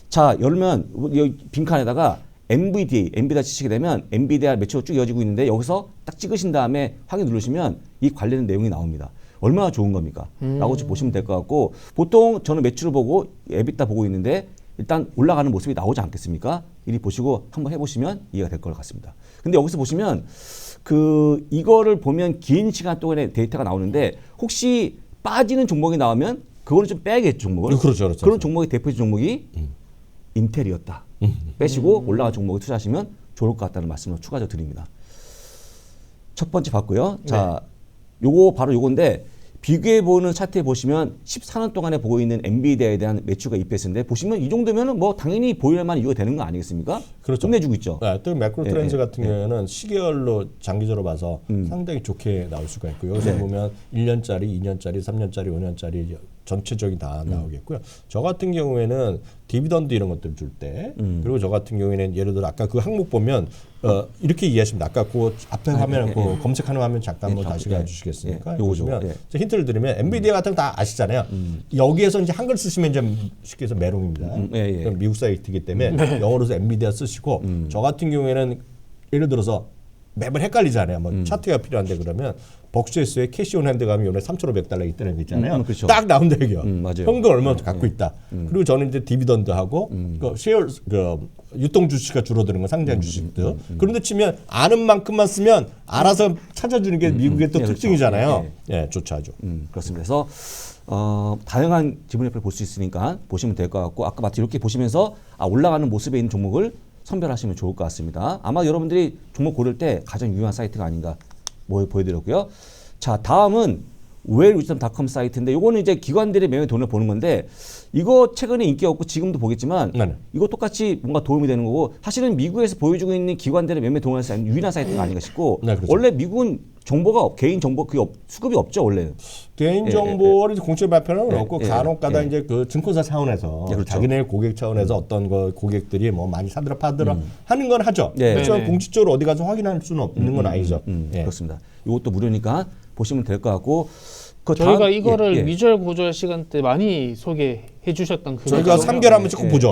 자, 열면 이 빈칸에다가 엔비디아 치시게 되면 엔비디아 매출로 쭉 이어지고 있는데 여기서 딱 찍으신 다음에 확인 누르시면 이 관련된 내용이 나옵니다. 얼마나 좋은 겁니까? 라고 보시면 될 것 같고 보통 저는 매출을 보고 에비타 보고 있는데 일단 올라가는 모습이 나오지 않겠습니까? 이리 보시고 한번 해보시면 이해가 될 것 같습니다. 근데 여기서 보시면 이거를 보면 긴 시간 동안의 데이터가 나오는데 혹시 빠지는 종목이 나오면 그거는 좀 빼야겠죠, 종목을. 그렇죠. 그런 종목의 대표적 종목이 인텔이었다. 빼시고 올라간 종목에 투자하시면 좋을 것 같다는 말씀을 추가적으로 드립니다. 첫 번째 봤고요. 자, 바로 요건데 비교해보는 차트에 보시면 14년 동안에 보고 있는 엔비디아에 대한 매출과 EPS인데 보시면 이 정도면 뭐 당연히 보유할 만한 이유가 되는 거 아니겠습니까? 그렇죠. 끝내주고 있죠. 또 매크로 트렌드 같은 경우에는 시계열로 장기적으로 봐서 상당히 좋게 나올 수가 있고 여기서 보면 1년짜리, 2년짜리, 3년짜리, 5년짜리 전체적이 다 나오겠고요. 저 같은 경우에는 디비던드 이런 것들 줄 때, 그리고 저 같은 경우에는 예를 들어 아까 그 항목 보면 이렇게 이해하십니다. 아까 그 앞에 화면 그 검색하는 화면 잠깐 한번 다시 가주시겠습니까? 보시면 힌트를 드리면 엔비디아 같은 거 다 아시잖아요. 여기에서 이제 한글 쓰시면 이제 쉽게 해서 메롱입니다. 미국 사이트이기 때문에 영어로서 엔비디아 쓰시고 저 같은 경우에는 예를 들어서 매번 헷갈리잖아요. 뭐 차트가 필요한데 그러면 벅스에스의 캐시 온 핸드 가면 요번에 $3,500 있다는 거 있잖아요. 그렇죠. 딱 나온다 이게요. 맞아요. 현금 얼마 갖고 있다. 그리고 저는 이제 디비던드하고 그 쉐어 그 유통 주식가 줄어드는 거 상장 주식들. 그런데 치면 아는 만큼만 쓰면 알아서 찾아주는 게 미국의 또 특징이잖아요. 예, 좋죠, 아주. 그렇습니다. 그래서 다양한 지분협회를 볼 수 있으니까 보시면 될 것 같고 아까 마치 이렇게 보시면서 올라가는 모습에 있는 종목을 선별하시면 좋을 것 같습니다. 아마 여러분들이 종목 고를 때 가장 유용한 사이트가 아닌가 보여드렸고요. 자, 다음은 wellwisdom.com 사이트인데 이거는 이제 기관들의 매매 돈을 보는 건데 이거 최근에 인기가 없고 지금도 보겠지만 이거 똑같이 뭔가 도움이 되는 거고 사실은 미국에서 보여주고 있는 기관들의 매매 돈을 쓰는 유일한 사이트가 아닌가 싶고 그렇죠. 원래 미국은 정보가 개인 정보 그게 수급이 없죠 원래는. 개인 정보를 공식 발표는 없고 간혹가다 이제 그 증권사 차원에서 그렇죠. 자기네 고객 차원에서 어떤 거 고객들이 뭐 많이 사들어 파들어 하는 건 하죠. 그렇지만 공식적으로 어디 가서 확인할 수는 없는 건 아니죠. 그렇습니다. 이것도 무료니까 보시면 될 것 같고. 저희가 이거를 미주얼 고주얼 시간 때 많이 소개해 주셨던 그 저희가 3개월 한번 쭉 보죠.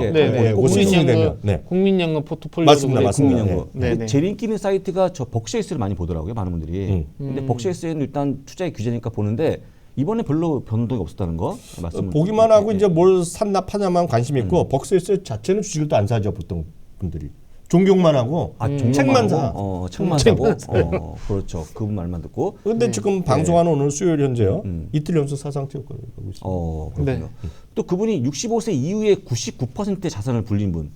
국민연금 포트폴리오도 맞습니다. 제일 인기 있는 사이트가 저 벅시에이스를 많이 보더라고요. 많은 분들이. 근데 벅시에이스는 일단 투자의 규제니까 보는데 이번에 별로 변동이 없었다는 거 말씀. 보기만 하고 이제 뭘 샀나 파냐만 관심 있고 벅시에이스 자체는 주식을 또 안 사죠 보통 분들이. 종교만 하고 책만 사. 책만 사고. 그렇죠. 그분 말만 듣고. 그런데 지금 방송하는 오늘 수요일 현재요. 이틀 연속 사상태효과를 가고 있습니다. 그렇군요. 또 그분이 65세 이후에 99%의 자산을 불린 분.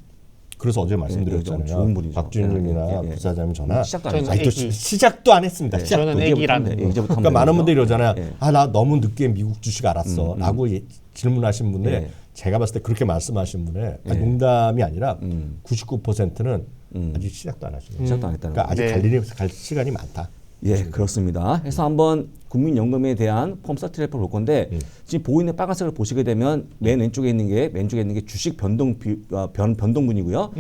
그래서 어제 말씀드렸잖아요. 좋은 분이죠. 박준님이나 부사장님 전화. 시작도 안 했어요. 시작도 안 했습니다. 저는 애기라는. 그러니까 많은 분들이 이러잖아요. 나 너무 늦게 미국 주식 알았어. 라고 질문하신 분데 제가 봤을 때 그렇게 말씀하신 분의 농담이 아니라 99%는 아직 시작도 안 하시네요. 시작도 안 했다는 그러니까 아직 갈 시간이 많다. 그렇습니다. 그래서 한번 국민연금에 대한 폼 서티레퍼를 볼 건데 지금 보고 있는 빨간색을 보시게 되면 맨 왼쪽에 있는 게 주식 변동분이고요.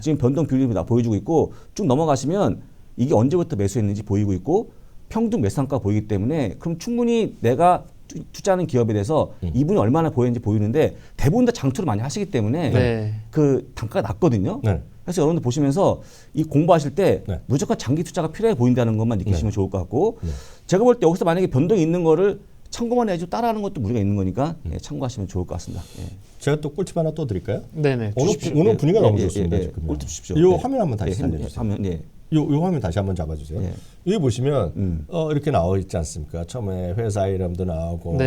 지금 변동 비율이 보여주고 있고 쭉 넘어가시면 이게 언제부터 매수했는지 보이고 있고 평균 매수한가 보이기 때문에 그럼 충분히 내가 투자하는 기업에 대해서 이분이 얼마나 보였는지 보이는데 대부분 다 장투를 많이 하시기 때문에 그 단가가 낮거든요. 그래서 여러분들 보시면서 이 공부하실 때 무조건 장기 투자가 필요해 보인다는 것만 느끼시면 좋을 것 같고 제가 볼 때 여기서 만약에 변동이 있는 거를 참고만 해야지 따라하는 것도 무리가 있는 거니까 참고하시면 좋을 것 같습니다. 제가 또 꿀팁 하나 또 드릴까요? 네네. 오늘 분위기가 너무 좋습니다. 꿀팁 주십시오. 이 화면 한번 다시 살려주세요. 요 화면 다시 한번 잡아주세요. 여기 보시면 이렇게 나와 있지 않습니까? 처음에 회사 이름도 나오고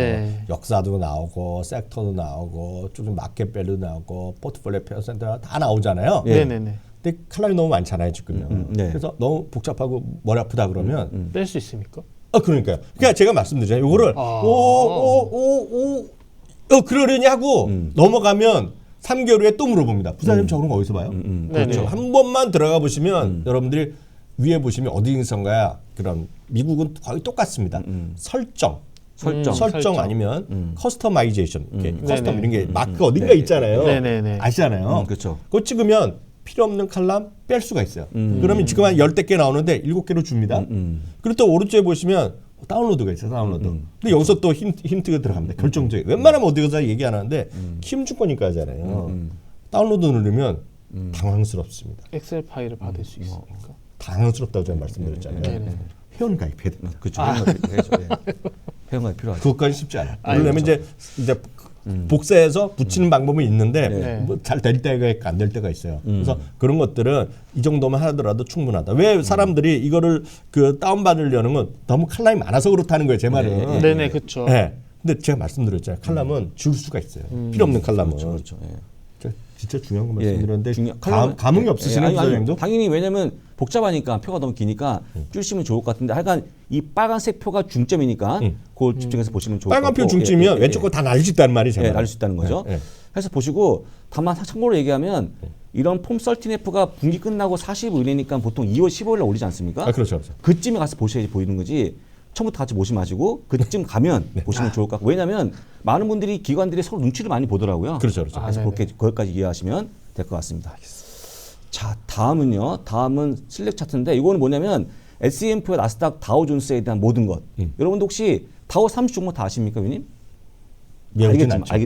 역사도 나오고 섹터도 나오고 좀 마켓밸류 나오고 포트폴리오 퍼센트 다 나오잖아요. 근데 칼럼이 너무 많잖아요 지금요. 그래서 너무 복잡하고 머리 아프다 그러면 뺄 수 있습니까? 그러니까요. 그러니까 제가 말씀드리잖아요. 이거를 그러려니 하고 넘어가면 3개월 후에 또 물어봅니다. 부사님 저런 거 어디서 봐요? 그렇죠. 한 번만 들어가 보시면 여러분들이 위에 보시면 어디선가야 그런 미국은 거의 똑같습니다. 설정 아니면 커스터마이제이션, 커스텀 이런 게 마크 어딘가 있잖아요. 아시잖아요. 그렇죠. 그거 찍으면 필요 없는 칼럼 뺄 수가 있어요. 그러면 지금 한 10개 나오는데 7개로 줍니다. 그리고 또 오른쪽에 보시면 다운로드가 있어요. 다운로드. 근데 여기서 또 힌트가 들어갑니다. 결정적인. 웬만하면 어디 가서 얘기 안 하는데 키움증권이니까 하잖아요. 다운로드 누르면 당황스럽습니다. 엑셀 파일을 받을 수 있습니까? 당황스럽다고 제가 말씀드렸잖아요. 회원 가입해야 됩니다. 그렇죠. 회원 가입 필요하죠. 그것까지 쉽지 않아요. 그러려면 이제 복사해서 붙이는 방법은 있는데 뭐 잘 될 때가 있고 안 될 때가 있어요. 그래서 그런 것들은 이 정도만 하더라도 충분하다. 왜 사람들이 이거를 그 다운받으려는 건 너무 칼럼이 많아서 그렇다는 거예요. 제 말은. 네네, 그렇죠. 근데 제가 말씀드렸잖아요. 칼럼은 지울 수가 있어요. 필요 없는 칼럼은. 그렇죠. 진짜 중요한 거 말씀드렸는데 감흥이 없으시네요, 부사장님도? 당연히 왜냐면 복잡하니까 표가 너무 기니까 줄이시면 좋을 것 같은데 하여간 이 빨간색 표가 중점이니까 그걸 집중해서 보시면 좋을 것 같고 빨간 표 중점이면 왼쪽 거 다 날릴 수 있다는 말이잖아요. 날릴 수 있다는 거죠. 그래서 보시고 다만 참고로 얘기하면 이런 폼 설틴F가 분기 끝나고 45일이니까 보통 2월 15일에 올리지 않습니까? 그렇죠. 그쯤에 가서 보셔야지 보이는 거지 처음부터 같이 모시마시고 그쯤 가면 보시면 좋을 것 같고 왜냐하면 많은 분들이 기관들이 서로 눈치를 많이 보더라고요. 그렇죠. 그래서 그렇게 거기까지 이해하시면 될 것 같습니다. 자, 다음은요. 다음은 실렉 차트인데 이거는 뭐냐면 S&P와 나스닥 다우존스에 대한 모든 것. 여러분도 혹시 다우 30 종목 다 아십니까, 위님?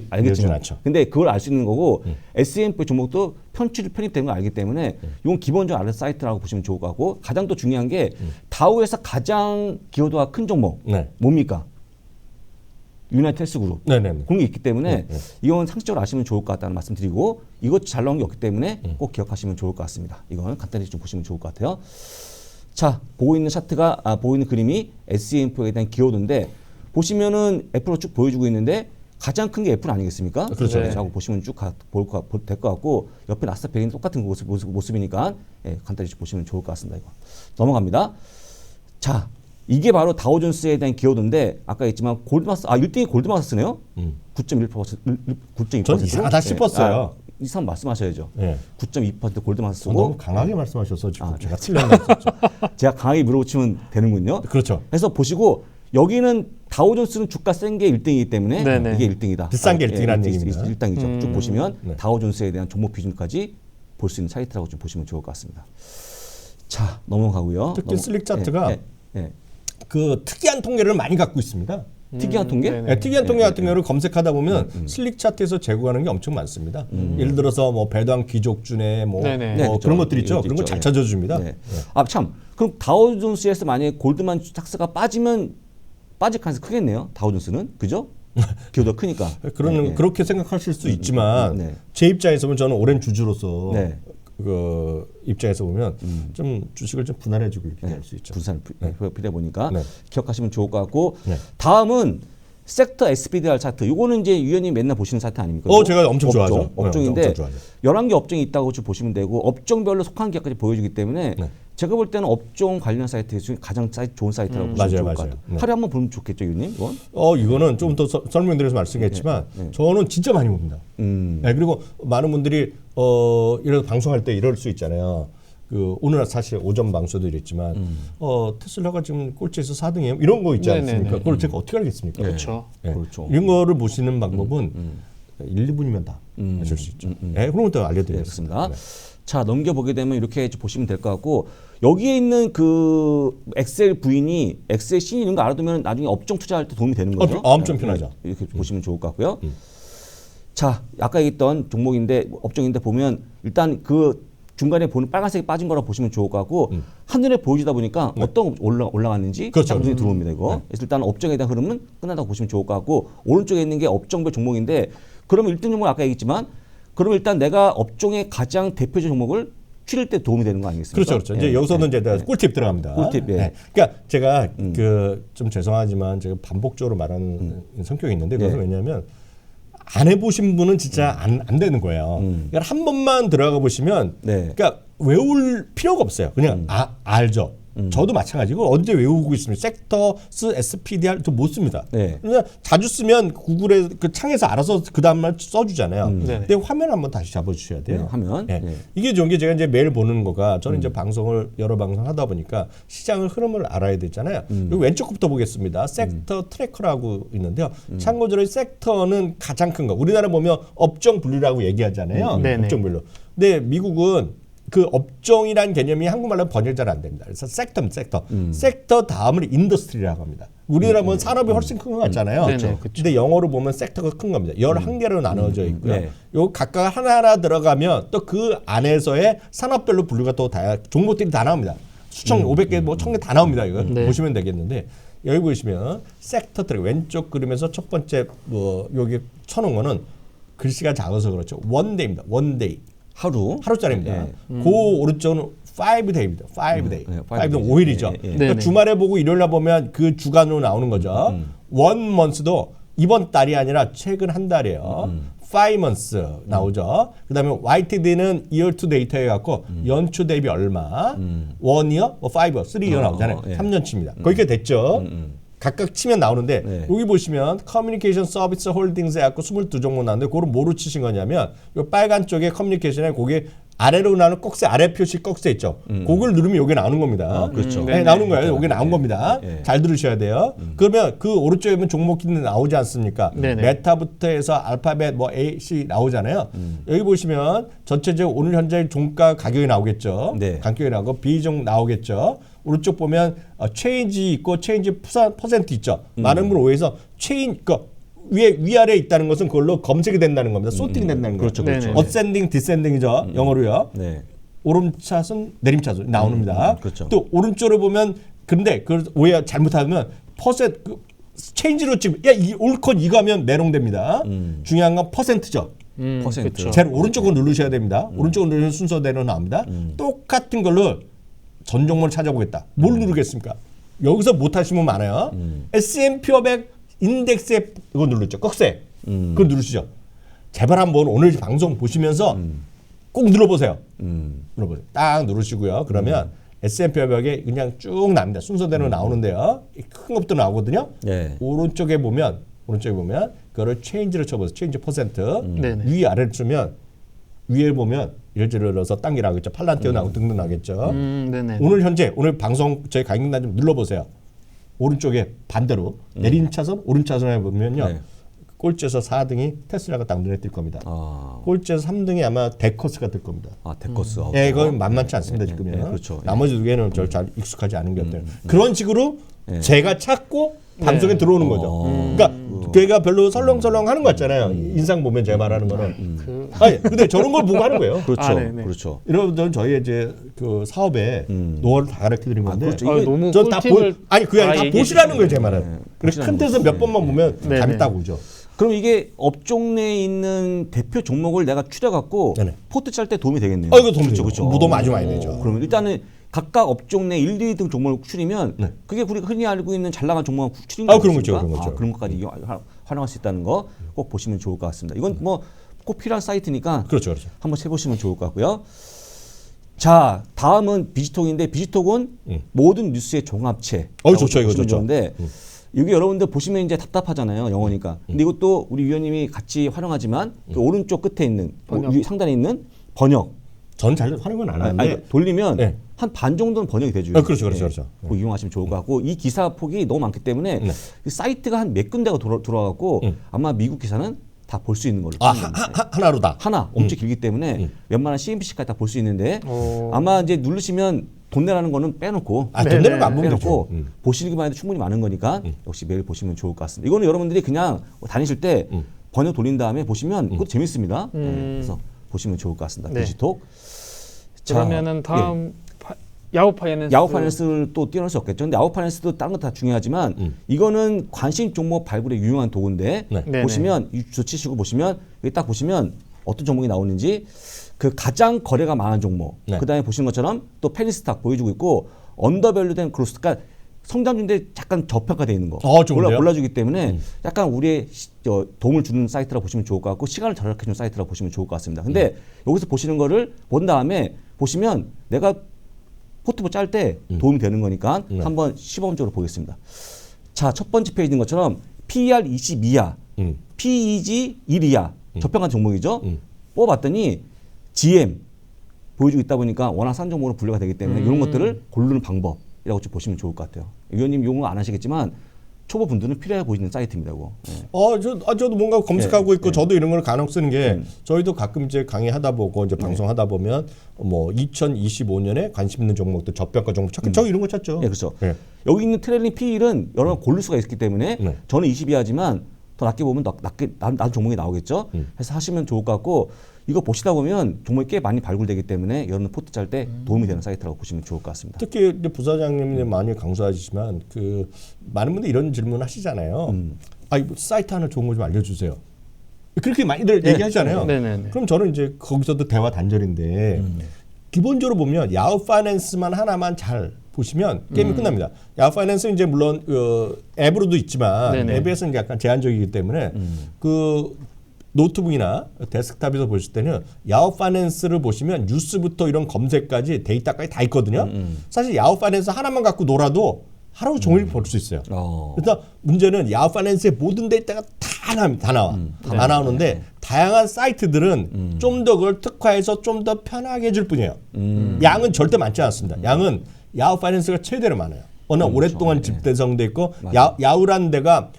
알겠지만. 근데 그걸 알 수 있는 거고 S&P 종목도 편입되는 걸 알기 때문에 이건 기본적으로 아는 사이트라고 보시면 좋을 것 같고 가장 또 중요한 게 다우에서 가장 기여도가 큰 종목 뭡니까? 유나이티드 헬스그룹 그런 게 있기 때문에 이건 상식적으로 아시면 좋을 것 같다는 말씀드리고 이것 잘 나온 게 없기 때문에 꼭 기억하시면 좋을 것 같습니다. 이건 간단히 좀 보시면 좋을 것 같아요. 자, 보고 있는 그림이 S&P에 대한 기여도인데 보시면은 애플로 쭉 보여주고 있는데 가장 큰 게 애플 아니겠습니까? 그렇죠. 네. 하고 보시면 쭉 될 것 같고 옆에 나스닥 100은 똑같은 모습이니까 간단히 좀 보시면 좋을 것 같습니다. 이거 넘어갑니다. 자, 이게 바로 다우존스에 대한 기여도인데 아까 했지만 골드만스 1등이 골드만스네요. 9.2%. 전 이상하다 싶었어요. 이상 말씀하셔야죠. 9.2% 골드만스고 너무 강하게 말씀하셔서 지금 제가 틀렸나 했었죠. 제가 강하게 물어붙이면 되는군요. 그렇죠. 그래서 보시고 여기는 다우존스는 주가 센 게 1등이기 때문에 이게 1등이다. 비싼 게 1등이라는 얘기입니다. 1등이죠. 쭉 보시면 다우존스에 대한 종목 비중까지 볼 수 있는 차이트라고 좀 보시면 좋을 것 같습니다. 자, 넘어가고요. 특히 슬릭 차트가 그 특이한 통계를 많이 갖고 있습니다. 특이한 통계? 특이한 통계 같은 경우를 검색하다 보면 슬릭 차트에서 제공하는 게 엄청 많습니다. 예를 들어서 뭐 배당 귀족준에 뭐 그런 것들 있죠. 그런 거 잘 찾아줍니다. 아, 참. 그럼 다우존스에서 만약에 골드만삭스가 빠지면 빠질 가능성이 크겠네요. 다우존스는. 그죠? 기여도가 크니까. 그렇게 생각하실 수 있지만 제 입장에서 보면 저는 오랜 주주로서 그 입장에서 보면 좀 주식을 좀 분할해주고 이렇게 할 수 있죠. 분산을 필요해 보니까 기억하시면 좋을 것 같고 다음은 섹터 SPDR 차트. 이거는 이제 위원님 맨날 보시는 차트 아닙니까? 제가 엄청 좋아하죠. 업종인데 11개 업종이 있다고 좀 보시면 되고 업종별로 속한 기업까지 보여주기 때문에 제가 볼 때는 업종 관련 사이트 중에 가장 좋은 사이트라고 보시면 좋을 것 같아요. 하루에 한번 보면 좋겠죠, 위원님? 이거는 좀 더 설명드려서 말씀했지만 저는 진짜 많이 봅니다. 그리고 많은 분들이 이런 방송할 때 이럴 수 있잖아요. 오늘 사실 오전 방송도 이랬지만 테슬라가 지금 꼴찌에서 4등이에요. 이런 거 있지 않습니까? 그걸 제가 어떻게 알겠습니까? 그렇죠. 그렇죠. 이런 거를 보시는 방법은 1, 2분이면 다 하실 수 있죠. 그런 것도 알려드리겠습니다. 자, 넘겨보게 되면 이렇게 보시면 될 것 같고 여기에 있는 그 엑셀 부인이 엑셀 씬이 이런 거 알아두면 나중에 업종 투자할 때 도움이 되는 거죠. 엄청 편하죠. 이렇게 보시면 좋을 것 같고요. 자, 아까 얘기했던 종목인데 업종인데 보면 일단 그 중간에 보는 빨간색이 빠진 거라 보시면 좋을 것 같고 한눈에 보여주다 보니까 어떤 올라갔는지 눈에 들어옵니다. 이거. 그래서 일단 업종에 대한 흐름은 끝나다고 보시면 좋을 것 같고 오른쪽에 있는 게 업종별 종목인데 그러면 1등 종목 아까 얘기했지만 그러면 일단 내가 업종의 가장 대표적 종목을 추릴 때 도움이 되는 거 아니겠습니까? 그렇죠. 이제 여기서는 이제 꿀팁 들어갑니다. 꿀팁. 그러니까 제가 좀 죄송하지만 제가 반복적으로 말하는 성격이 있는데 그것은 왜냐하면 안 해보신 분은 진짜 안 되는 거예요. 그러니까 한 번만 들어가 보시면 그러니까 외울 필요가 없어요. 그냥 알죠. 저도 마찬가지고 언제 외우고 있으면 섹터스 SPDR 저 못 씁니다. 그냥 자주 쓰면 구글에 그 창에서 알아서 그 다음 말 써주잖아요. 근데 화면 한번 다시 잡아주셔야 돼요. 화면. 이게 좋은 게 제가 이제 매일 보는 거가 저는 이제 방송을 여러 방송 하다 보니까 시장을 흐름을 알아야 되잖아요. 여기 왼쪽 것부터 보겠습니다. 섹터 트래커라고 있는데요. 참고적으로 섹터는 가장 큰 거. 우리나라 보면 업종 분류라고 얘기하잖아요. 업종 분류. 근데 미국은 그 업종이란 개념이 한국말로 번역 잘 안 됩니다. 그래서 섹터 다음을 인더스트리라고 합니다. 우리나라 보면 산업이 훨씬 큰 것 같잖아요. 근데 영어로 보면 섹터가 큰 겁니다. 11개로 나눠져 있고요. 요 각각 하나하나 들어가면 또 그 안에서의 산업별로 분류가 또 종목들이 다 나옵니다. 수천 500개 뭐 1000개 다 나옵니다. 이거 보시면 되겠는데 여기 보시면 섹터 트랙 왼쪽 그림에서 첫 번째 뭐 여기 쳐놓은 거는 글씨가 작아서 그렇죠. 원데이입니다. 원데이. 하루짜리입니다. 그 오른쪽은 5day입니다. 5day. 5day 5일이죠. 그러니까 주말에 보고 일요일날 보면 그 주간으로 나오는 거죠. 1 month도 이번 달이 아니라 최근 한 달이에요. 5 months 나오죠. 그다음에 YTD는 year to date 해갖고 연초 대비 얼마, 1 year, 5 year, 3 year 나오잖아요. 3년치입니다. 거기가 됐죠. 각각 치면 나오는데 여기 보시면 커뮤니케이션 서비스 홀딩스 해갖고 22종목 나오는데 그걸 뭐로 치신 거냐면 이 빨간 쪽에 커뮤니케이션에 거기에 아래로 나오는 꼭세 아래 표시 꼭세 있죠. 그걸 누르면 여기 나오는 겁니다. 그렇죠. 네, 나오는 거예요. 여기 나온 겁니다. 잘 들으셔야 돼요. 그러면 그 오른쪽에 보면 종목이 나오지 않습니까? 메타부터 해서 알파벳 뭐 A, C 나오잖아요. 여기 보시면 전체적으로 오늘 현재 종가 가격이 나오겠죠. 가격이 나오고 비중 나오겠죠. 오른쪽 보면 체인지 있고 체인지 퍼센트 있죠. 많은 분 오해해서 위아래 있다는 것은 그걸로 검색이 된다는 겁니다. 소팅이 된다는 거죠. 그렇죠. 어센딩, 디센딩이죠. 영어로요. 오름차순, 내림차순 나옵니다. 그렇죠. 또 오른쪽으로 보면 근데 그걸 오해 잘못하면 퍼센트 체인지로 지금 이 올컷 이거 하면 메롱됩니다. 중요한 건 퍼센트죠. 퍼센트. 제일 오른쪽으로 누르셔야 됩니다. 오른쪽으로 누르면 순서대로 나옵니다. 똑같은 걸로 전 종목을 찾아보겠다. 뭘 누르겠습니까? 여기서 못 하시면 많아요. S&P 500 인덱스에 이거 누르죠. 꺽쇠. 그거 누르시죠. 제발 한번 오늘 방송 보시면서 꼭 눌러보세요. 눌러보세요. 딱 누르시고요. 그러면 S&P 500에 그냥 쭉 납니다. 순서대로 나오는데요. 큰 것부터 나오거든요. 오른쪽에 보면 그거를 체인지를 쳐보세요. 체인지 퍼센트. 위 아래를 치면 위에 보면 예를 들어서 단기 나오겠죠. 팔란티오 나오고 등등 나오겠죠. 오늘 현재 오늘 방송 저희 가격단 좀 눌러보세요. 오른쪽에 반대로 내림차선 오른차선에 보면요. 꼴찌에서 4등이 테슬라가 딱 눈에 띌 겁니다. 꼴찌에서 3등이 아마 데커스가 뜰 겁니다. 데커스. 예, 이건 만만치 않습니다. 지금요. 그렇죠. 나머지 두 개는 잘 익숙하지 않은 게 어때요. 그런 식으로 제가 찾고 방송에 들어오는 거죠. 그러니까 걔가 별로 설렁설렁 하는 거 같잖아요. 인상 보면 제가 말하는 거는. 아니, 근데 저런 걸 보고 하는 거예요. 그렇죠. 그렇죠. 여러분들은 저희 이제 그 사업에 노하우를 다 가르쳐 드린 건데. 그렇죠. 너무 전 다 아니 그게 아니라 다 보시라는 거예요, 제 말은. 그래서 큰 뜻은 몇 번만 보면 감이 딱 오죠. 그럼 이게 업종 내에 있는 대표 종목을 내가 추려갖고 포트 짤 때 도움이 되겠네요. 이거 도움이 되죠. 그렇죠. 무도움 아주 많이 되죠. 그러면 일단은 각각 업종 내 1, 2등 종목을 추리면 그게 우리가 흔히 알고 있는 잘 나간 종목을 추린 거 그런 거죠. 그런 거죠. 그런 것까지 활용할 수 있다는 거 꼭 보시면 좋을 것 같습니다. 이건 뭐 꼭 필요한 사이트니까 그렇죠. 한번 해보시면 좋을 것 같고요. 자, 다음은 비지톡인데 비지톡은 모든 뉴스의 종합체. 좋죠. 이거 좋죠. 이게 여러분들 보시면 이제 답답하잖아요. 영어니까. 근데 이것도 우리 위원님이 같이 활용하지만 그 오른쪽 끝에 있는 상단에 있는 번역. 전 잘 활용은 안 하는데 돌리면 한 반 정도는 번역이 되죠. 그렇죠. 그거 이용하시면 좋을 것 같고 이 기사 폭이 너무 많기 때문에 사이트가 한 몇 군데가 돌아가고 아마 미국 기사는 다 볼 수 있는 걸로. 하나로 다. 하나 엄청 길기 때문에 웬만한 CNBC까지 다 볼 수 있는데 아마 이제 누르시면 돈 내라는 거는 빼놓고 돈 내는 거 안 보면 되죠. 보시기만 해도 충분히 많은 거니까 역시 매일 보시면 좋을 것 같습니다. 이거는 여러분들이 그냥 다니실 때 번역 돌린 다음에 보시면 그것도 재밌습니다. 그래서 보시면 좋을 것 같습니다. 비지톡. 그러면은 다음 야후 파이낸스. 야후 파이낸스를 또 뛰어넘을 수 없겠죠. 근데 야후 파이낸스도 다른 거 다 중요하지만 이거는 관심 종목 발굴에 유용한 도구인데 보시면 저 치시고 보시면 여기 딱 보시면 어떤 종목이 나오는지 그 가장 거래가 많은 종목. 그다음에 보시는 것처럼 또 페니스탁 보여주고 있고 언더밸류된 크로스. 그러니까 성장주인데 약간 저평가되어 있는 거 골라주기 때문에 약간 우리의 도움을 주는 사이트라고 보시면 좋을 것 같고 시간을 절약해주는 사이트라고 보시면 좋을 것 같습니다. 근데 여기서 보시는 거를 본 다음에 보시면 내가 포트보 짤 때 도움이 되는 거니까 한번 시범적으로 보겠습니다. 자, 첫 번째 페이지인 것처럼 PER 22야, PEG 1이야, 저평가 종목이죠. 뽑아봤더니 GM 보여주고 있다 보니까 워낙 싼 종목으로 분류가 되기 때문에 이런 것들을 고르는 방법이라고 좀 보시면 좋을 것 같아요. 의원님 용어 안 하시겠지만 초보 분들은 필요해 보이는 사이트입니다. 저도 뭔가 검색하고 있고 저도 이런 걸 간혹 쓰는 게 저희도 가끔 이제 강의하다 보고 이제 방송하다 보면 뭐 2025년에 관심 있는 종목들 저평가 종목 찾고 저 이런 거 찾죠. 그렇죠. 여기 있는 트레일링 PE는 여러 고를 수가 있기 때문에 저는 22하지만 더 낮게 보면 낮은 종목이 나오겠죠. 해서 하시면 좋을 것 같고 이거 보시다 보면 종목이 꽤 많이 발굴되기 때문에 여러분 포트 짤 때 도움이 되는 사이트라고 보시면 좋을 것 같습니다. 특히 이제 부사장님이 많이 강조하시지만 그 많은 분들이 이런 질문 하시잖아요. 사이트 하나 좋은 거 좀 알려주세요. 그렇게 많이들 얘기하잖아요. 그럼 저는 이제 거기서도 대화 단절인데 기본적으로 보면 야후 파이낸스만 하나만 잘 보시면 게임이 끝납니다. 야후 파이낸스는 이제 물론 앱으로도 있지만 앱에서는 약간 제한적이기 때문에 그 노트북이나 데스크탑에서 보실 때는 야후 파이낸스를 보시면 뉴스부터 이런 검색까지 데이터까지 다 있거든요. 사실 야후 파이낸스 하나만 갖고 놀아도 하루 종일 볼 수 있어요. 그래서 문제는 야후 파이낸스의 모든 데이터가 다 다 나와. 다 나오는데 다양한 사이트들은 좀 더 그걸 특화해서 좀 더 편하게 해줄 뿐이에요. 양은 절대 많지 않습니다. 양은 야후 파이낸스가 최대로 많아요. 워낙 오랫동안 집대성돼 있고 야후라는 데가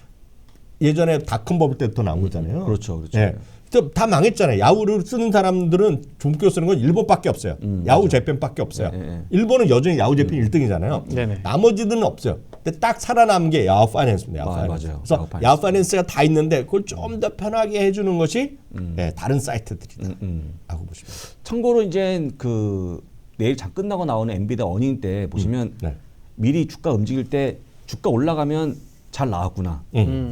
예전에 닷컴 버블 때부터 나온 거잖아요. 그렇죠. 예. 다 망했잖아요. 야후를 쓰는 사람들은 종교 쓰는 건 일본밖에 없어요. 야후 재팬밖에 없어요. 일본은 여전히 야후 재팬 1등이잖아요. 네네. 나머지들은 없어요. 근데 딱 살아남은 게 야후 파이낸스입니다. 야후 파이낸스. 맞아요. 그래서 야후 파이낸스가 다 있는데 그걸 좀 더 편하게 해주는 것이 다른 사이트들이다. 라고 보시면 돼요. 참고로 이제 그 내일 장 끝나고 나오는 엔비디아 어닝 때 보시면 네. 미리 주가 움직일 때 주가 올라가면 잘 나왔구나.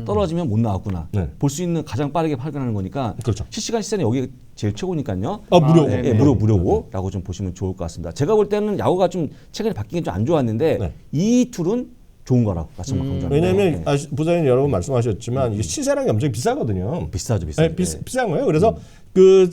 떨어지면 못 나왔구나. 네. 볼 수 있는 가장 빠르게 발견하는 거니까 그렇죠. 실시간 시세는 여기 제일 최고니까요. 무료고. 네, 네, 무료고라고 좀 보시면 좋을 것 같습니다. 제가 볼 때는 야후가 좀 최근에 바뀐 게 좀 안 좋았는데 네. 이 툴은 좋은 거라고 말씀드립니다. 왜냐하면 부장님 여러 번 말씀하셨지만 이게 시세라는 게 엄청 비싸거든요. 비싸죠. 네, 비싼 거예요. 그래서 그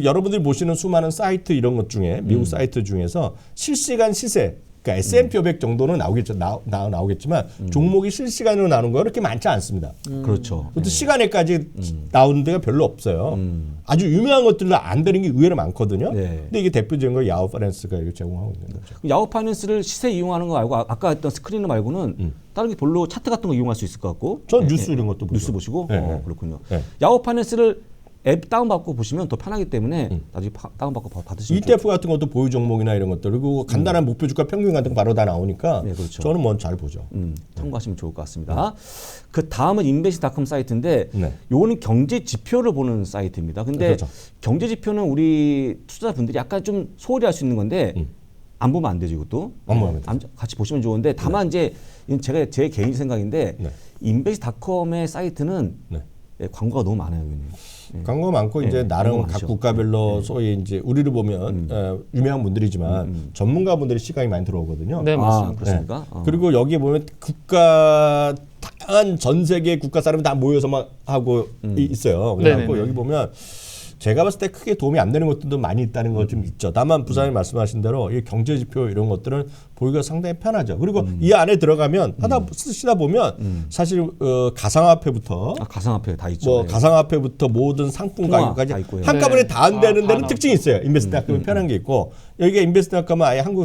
여러분들이 보시는 수많은 사이트 이런 것 중에 미국 사이트 중에서 실시간 시세 그러니까 S&P 500 정도는 나오겠죠. 나오겠지만 종목이 실시간으로 나오는 거 그렇게 많지 않습니다. 그렇죠. 그것도 시간에까지 나오는 데가 별로 없어요. 아주 유명한 것들도 안 되는 게 의외로 많거든요. 네. 근데 이게 대표적인 거 야후 파이낸스가 이거 제공하고 있는 거죠. 야후 파이낸스를 시세 이용하는 거 말고 아까 했던 스크린을 말고는 다른 게 별로 차트 같은 거 이용할 수 있을 것 같고. 전 뉴스 이런 것도 뉴스 보죠. 보시고 네. 그렇군요. 네. 야후 파이낸스를 앱 다운받고 보시면 더 편하기 때문에 나중에 다운받고 받으시면 ETF 같은 것도 보유 종목이나 이런 것들 그리고 간단한 목표 주가 평균 같은 거 바로 다 나오니까 네, 그렇죠. 저는 뭐 잘 보죠. 참고하시면 좋을 것 같습니다. 그 다음은 인베스트닷컴 사이트인데 네. 요거는 경제 지표를 보는 사이트입니다. 근데 그렇죠. 경제 지표는 우리 투자자분들이 약간 좀 소홀히 할 수 있는 건데 안 보면 안 되죠, 이것도. 안 보면 안 같이 보시면 좋은데 다만 이제 이건 제가 제 개인 생각인데 네. 인베스트닷컴의 사이트는 네. 광고가 너무 많아요, 의원님. 광고 많고 이제 나름 광고 각 많죠. 국가별로 소위 이제 우리를 보면 유명한 분들이지만 전문가분들이 시각이 많이 들어오거든요. 네, 맞습니다. 그렇습니까? 그리고 여기에 보면 국가 다양한 전 세계 국가 사람이 다 모여서 막 하고 있어요. 그래갖고 네네네. 여기 보면 제가 봤을 때 크게 도움이 안 되는 것들도 많이 있다는 거 좀 있죠. 다만 부장님 말씀하신 대로 이 경제 지표 이런 것들은 보기가 상당히 편하죠. 그리고 이 안에 들어가면 하다 쓰시다 보면 사실 가상화폐부터 가상화폐 다 있죠. 뭐 네. 가상화폐부터 모든 상품 통화 가격까지 다 있고요. 한꺼번에 네. 다 안 되는 다 데는 나오죠. 특징이 있어요. 인베스트닷컴이 편한 게 있고 여기가 인베스트닷컴은 아예 한국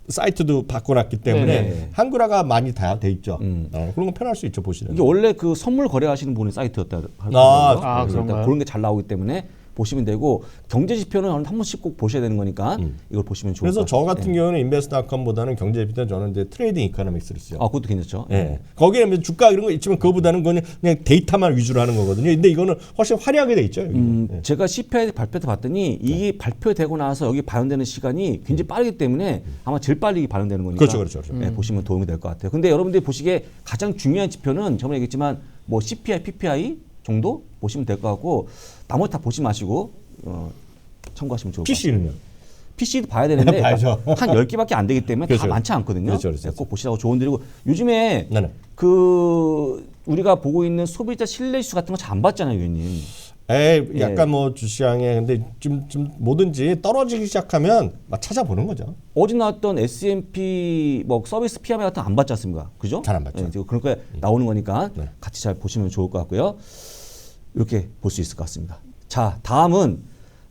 사이트도 바꿔놨기 때문에 네. 한글화가 많이 다 돼 있죠. 그런 건 편할 수 있죠 보시는. 이게 원래 그 선물 거래하시는 분이 사이트였다 아, 그런가요? 그런 게 잘 나오기 때문에 보시면 되고 경제 지표는 한 번씩 꼭 보셔야 되는 거니까 이걸 보시면 좋을 것 그래서 같아요. 저 같은 경우는 인베스트닷컴보다는 경제 지표는 저는 이제 트레이딩 이코노믹스를 쓰죠. 그것도 괜찮죠. 예. 거기에 주가 이런 거 있지만 그거보다는 그냥 데이터만 위주로 하는 거거든요. 근데 이거는 훨씬 화려하게 돼 있죠. 여기는. 제가 CPI 발표 때 봤더니 이게 발표되고 나서 여기 반영되는 시간이 굉장히 빠르기 때문에 아마 제일 빨리 반영되는 거니까 그렇죠. 네, 보시면 도움이 될 것 같아요. 근데 여러분들이 보시기에 가장 중요한 지표는 저번에 얘기했지만 뭐 CPI, PPI 정도 보시면 될 것 같고 나머지 다 보지 마시고 참고하시면 좋을 것 같아요. PC는요? PC도 봐야 되는데 봐야죠. 한 10개밖에 안 되기 때문에 그렇죠. 다 많지 않거든요. 그렇죠. 네, 꼭 보시라고 조언드리고 요즘에 네네. 그 우리가 보고 있는 소비자 신뢰지수 같은 거 잘 안 봤잖아요, 위원님. 약간 뭐 주시장에 근데 좀 뭐든지 떨어지기 시작하면 막 찾아보는 거죠. 어제 나왔던 S&P 뭐 서비스 PMI 같은 거 안 봤지 않습니까? 그죠? 잘안 봤죠. 네, 그러니까 나오는 거니까 네. 같이 잘 보시면 좋을 것 같고요. 이렇게 볼 수 있을 것 같습니다. 자, 다음은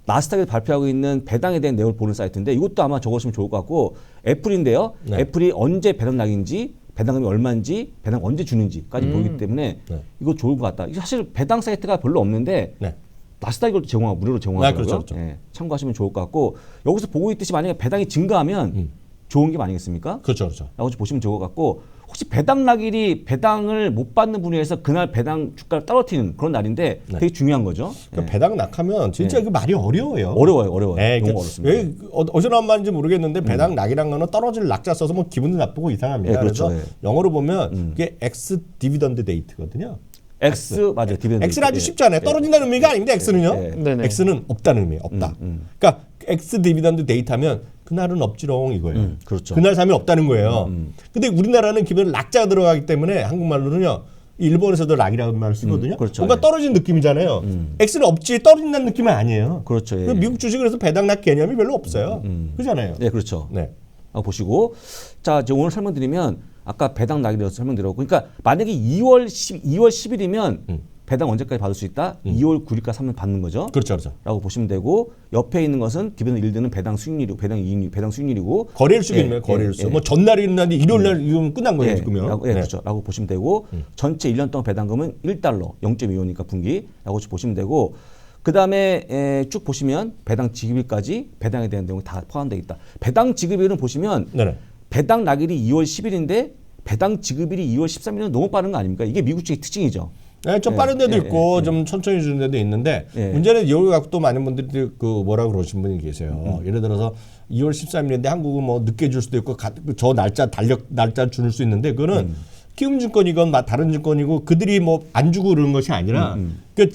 나스닥에서 발표하고 있는 배당에 대한 내용을 보는 사이트인데 이것도 아마 적으시면 좋을 것 같고 애플인데요. 네. 애플이 언제 배당락인지 배당금이 얼마인지 배당 언제 주는지까지 보기 때문에 네. 이거 좋을 것 같다. 이게 사실 배당 사이트가 별로 없는데 네. 나스닥 이걸 제공하고 무료로 제공하더라고요. 그렇죠. 예, 참고하시면 좋을 것 같고 여기서 보고 있듯이 만약에 배당이 증가하면 좋은 게 아니겠습니까? 그렇죠. 라고 보시면 좋을 것 같고 혹시 배당 날일이 배당을 못 받는 분에 의해서 그날 배당 주가를 떨어뜨리는 그런 날인데 네. 되게 중요한 거죠. 그러니까 배당 낙하면 진짜 그 말이 어려워요. 어려워요. 네, 너무 그러니까 어렵습니다. 왜 어디서 나온 말인지 모르겠는데 배당 낙이란 거는 떨어질 낙자 써서 뭐 기분도 나쁘고 이상합니다. 네, 그렇죠. 그래서 영어로 보면 그게 X 디비던드 데이트거든요. X 맞아요. 디비던드. X는 아주 쉽잖아요. 떨어진다는 의미가 아닙니다. X는요. 네네. X는 없다는 의미, 없다. 그러니까 X 디비던드 데이트하면 그날은 없지롱 이거예요. 그렇죠. 그날 사면 없다는 거예요. 근데 우리나라는 기본 낙자가 들어가기 때문에 한국말로는요. 일본에서도 락이라는 말을 쓰거든요. 그렇죠. 뭔가 예. 떨어진 느낌이잖아요. X는 없지 떨어진다는 느낌은 아니에요. 그렇죠. 예. 그 미국 주식에서 배당락 개념이 별로 없어요. 그렇잖아요. 네, 그렇죠. 네. 보시고 자, 이제 오늘 설명드리면 아까 배당 낙에 대해서 설명드렸고 그러니까 만약에 2월 10일이면 배당 언제까지 받을 수 있다? 2월 9일까지 사면 받는 거죠. 그렇죠, 그렇죠. 라고 보시면 되고 옆에 있는 것은 기본 일드는 배당 수익률이고 배당 수익률이고 거래일수겠네요. 거래일수. 뭐 전날이 있는데 일요일 날 이건 끝난 거예요, 지금요. 그렇죠. 라고 보시면 되고 전체 1년 동안 배당금은 1달러, 0.25니까 분기라고 보시면 되고 그다음에 쭉 보시면 배당 지급일까지 배당에 대한 내용이 다 포함되어 있다. 배당 지급일은 보시면 네네. 배당 낙일이 2월 10일인데 배당 지급일이 2월 13일은 너무 빠른 거 아닙니까? 이게 미국 측의 특징이죠. 네, 좀 빠른 데도 있고 좀 천천히 주는 데도 있는데 문제는 이걸 갖고 또 많은 분들이 그 뭐라 그러신 분이 계세요. 예를 들어서 2월 13일인데 한국은 뭐 늦게 줄 수도 있고 저 날짜 날짜 줄 수 있는데 그거는 키움증권이건 다른 증권이고 그들이 뭐 안 주고 그러는 것이 아니라 그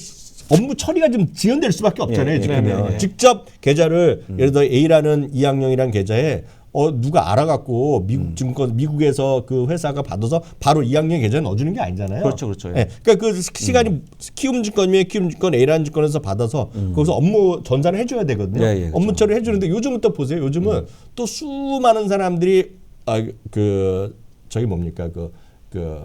업무 처리가 좀 지연될 수밖에 없잖아요. 지금요. 직접 계좌를 예를 들어 A라는 이항영이라는 계좌에 누가 알아갖고 미국에서 그 회사가 받아서 바로 이항영 계좌에 넣어주는 게 아니잖아요. 그렇죠, 그렇죠. 예. 그러니까 그 시간이 키움증권이면 키움증권 A라는 증권에서 받아서 거기서 업무 전달을 해줘야 되거든요. 그렇죠. 업무 처리 해주는데 요즘은 또 보세요. 요즘은 또 수많은 사람들이 저기 뭡니까 그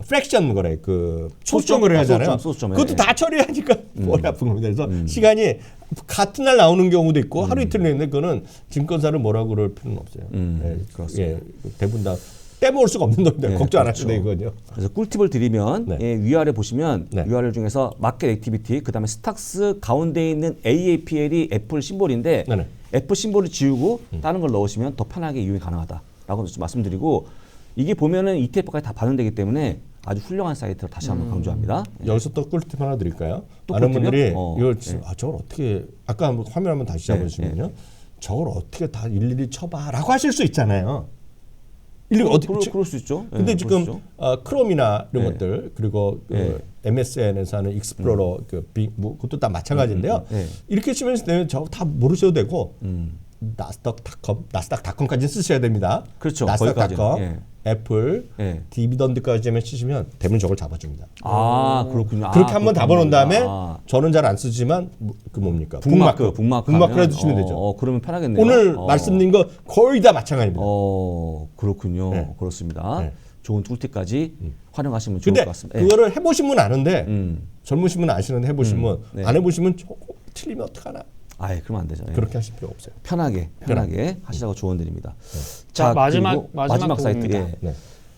프랙션 거래 그 소수점 거래 하잖아요. 소수점, 그것도 다 처리하니까 머리 아픈 겁니다. 그래서 시간이 같은 날 나오는 경우도 있고 하루 이틀 내는데 그거는 증권사를 뭐라고 그럴 필요는 없어요. 그렇습니다. 예, 대부분 다 빼먹을 수가 없는 돈인데 걱정 안 하셔도 되거든요. 그래서 꿀팁을 드리면 위아래 보시면 네. 위아래 중에서 마켓 액티비티 그다음에 스탁스 가운데 있는 AAPL이 애플 심볼인데 네네. 애플 심볼을 지우고 다른 걸 넣으시면 더 편하게 이용이 가능하다라고 말씀드리고 이게 보면은 ETF까지 다 반영되기 때문에 아주 훌륭한 사이트를 다시 한번 강조합니다. 여기서 또 꿀팁 하나 드릴까요? 또 많은 꿀팁이요? 분들이 이걸 네. 저걸 어떻게 아까 한번 화면 한번 다시 잡아주시면요. 저걸 어떻게 다 일일이 쳐봐라고 하실 수 있잖아요. 일일이 어떻게 그럴 수 있죠. 근데 지금 크롬이나 이런 네. 것들 그리고 MSN에서 하는 익스플로러 그것도 다 마찬가지인데요. 이렇게 치면 저거 다 모르셔도 되고 나스닥닷컴까지 쓰셔야 됩니다. 그렇죠. 나스닥닷컴, 애플, 디비던드까지만 치시면 대부분 저걸 잡아줍니다. 아 그렇군요. 그렇게 한번 잡아놓은 다음에 저는 잘 안 쓰지만 그 뭡니까 북마크를 해두시면 되죠. 그러면 편하겠네요. 오늘 말씀드린 거 거의 다 마찬가지입니다. 그렇군요. 네. 그렇습니다. 네. 좋은 툴팁까지 활용하시면 좋을 근데 것 같습니다. 그거를 해보신 분 아는데 젊으신 분 아시는데 해보신 분 안 해보시면 조금 틀리면 어떡하나. 아예 그러면 안 되죠. 그렇게 하실 필요 없어요. 편하게 하시라고 조언드립니다. 자, 마지막 사이트.